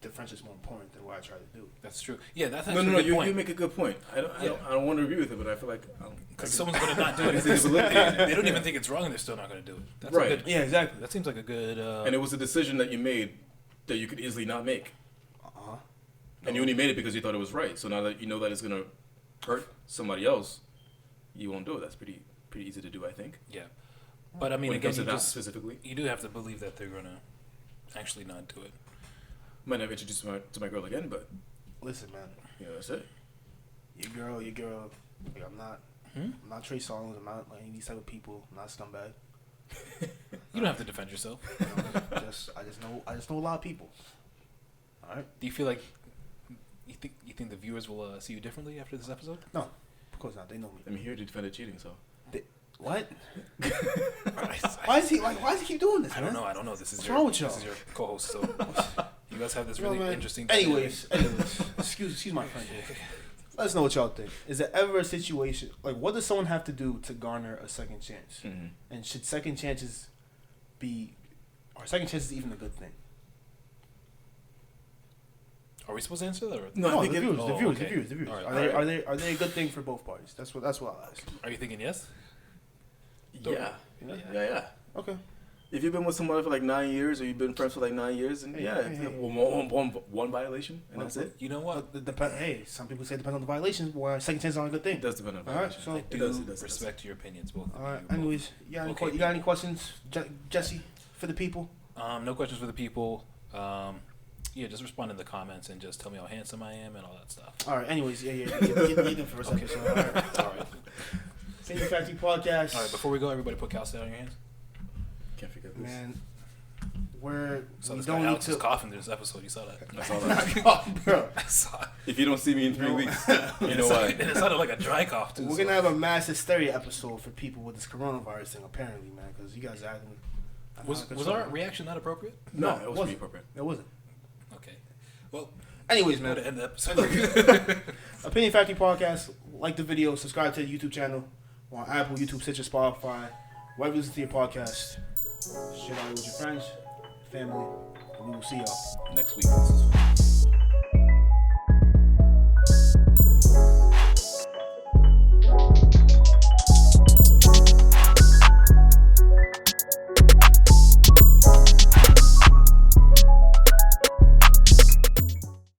Speaker 2: the friendship's more important than what I try to do.
Speaker 3: That's true. Yeah, that's
Speaker 1: No,
Speaker 3: actually
Speaker 1: no,
Speaker 3: a good
Speaker 1: you
Speaker 3: point.
Speaker 1: make a good point. I don't want to agree with it, but I feel like
Speaker 3: Because someone's going to not do
Speaker 1: I
Speaker 3: it.
Speaker 1: can see the validity in it.
Speaker 3: They don't even think it's wrong, and they're still not going to do it. That's
Speaker 1: Right.
Speaker 3: A good,
Speaker 2: Yeah, exactly.
Speaker 3: that seems like a good.
Speaker 1: And it was a decision that you made that you could easily not make,
Speaker 2: Uh-huh.
Speaker 1: and you only made it because you thought it was right. So now that you know that it's gonna hurt somebody else, you won't do it. That's pretty easy to do, I think.
Speaker 3: Yeah, but I mean,
Speaker 1: When it
Speaker 3: again,
Speaker 1: comes to
Speaker 3: you
Speaker 1: that
Speaker 3: just
Speaker 1: specifically,
Speaker 3: you do have to believe that they're going to actually not do it.
Speaker 1: might never introduce to my girl again, but
Speaker 2: Listen, man,
Speaker 1: that's it.
Speaker 2: your girl. Like, I'm not Trey Songz. I'm not like any of these type of people. I'm not a scumbag.
Speaker 3: You don't have to defend yourself.
Speaker 2: You know, I just know a lot of people. All right.
Speaker 3: Do you feel like you think the viewers will see you differently after this episode?
Speaker 2: No, of course not. They know me.
Speaker 1: I'm here to defend cheating, so
Speaker 2: What? Why does he keep doing this?
Speaker 3: I don't know. This is
Speaker 2: What's
Speaker 3: your,
Speaker 2: wrong with y'all?
Speaker 3: This is your co-host, so you guys have this
Speaker 2: You know,
Speaker 3: really
Speaker 2: man.
Speaker 3: interesting.
Speaker 2: Anyways, excuse my friend here. Let us know what y'all think. Is there ever a situation like what does someone have to do to garner a second chance?
Speaker 1: mm-hmm.
Speaker 2: And should second chances are second chances even a good thing?
Speaker 3: Are we supposed to answer that? Or
Speaker 1: No, I think
Speaker 2: the viewers,
Speaker 3: oh,
Speaker 2: the viewers,
Speaker 3: okay.
Speaker 2: the viewers.
Speaker 3: All right,
Speaker 2: Are they a good thing for both parties? That's what I'll ask.
Speaker 3: are you thinking yes?
Speaker 1: yeah.
Speaker 2: Yeah. Okay.
Speaker 1: If you've been with somebody for like 9 years, or you've been friends for like 9 years, and
Speaker 2: Hey,
Speaker 1: yeah,
Speaker 2: hey,
Speaker 1: if
Speaker 2: hey.
Speaker 1: one violation, and that's it.
Speaker 3: You know what?
Speaker 2: Hey, some people say it depends on the violation. Why second chances aren't a good thing.
Speaker 1: It does depend on
Speaker 2: All right,
Speaker 1: violation.
Speaker 2: so-
Speaker 3: I
Speaker 1: It
Speaker 3: do
Speaker 1: does.
Speaker 3: respect your opinions, both.
Speaker 2: All right.
Speaker 3: of you,
Speaker 2: Anyways, you got
Speaker 3: Okay.
Speaker 2: you got any questions, Jesse, for the people?
Speaker 3: No questions for the people. just respond in the comments and just tell me how handsome I am and all that stuff.
Speaker 2: All right. Anyways, get the first episode. All right.
Speaker 3: All right.
Speaker 2: Save Your Factory Podcast.
Speaker 3: All right. Before we go, everybody put calcite on your hands.
Speaker 1: Can't forget this.
Speaker 2: Man,
Speaker 3: So
Speaker 2: we
Speaker 3: this
Speaker 2: don't
Speaker 3: guy
Speaker 2: need
Speaker 3: Alex
Speaker 2: to.
Speaker 3: was coughing through this episode. You saw that?
Speaker 1: I saw that.
Speaker 2: Oh, bro.
Speaker 3: I saw it.
Speaker 1: If you don't see me in 3 weeks, you know why.
Speaker 3: And it sounded like a dry cough too.
Speaker 2: We're gonna have a mass hysteria episode for people with this coronavirus thing, apparently, man, because you guys are acting.
Speaker 3: Was our reaction not appropriate?
Speaker 1: No, it
Speaker 2: it
Speaker 1: was
Speaker 2: wasn't.
Speaker 1: appropriate.
Speaker 2: It wasn't.
Speaker 3: Okay. Well,
Speaker 2: Anyways,
Speaker 3: we're
Speaker 2: man.
Speaker 3: gonna end the episode.
Speaker 2: Opinion Factory Podcast. Like the video. Subscribe to the YouTube channel. We're on Apple, YouTube, Stitcher, Spotify. Wherever you listen to your podcast. Share it with your friends, family, and we will see y'all
Speaker 1: Next week.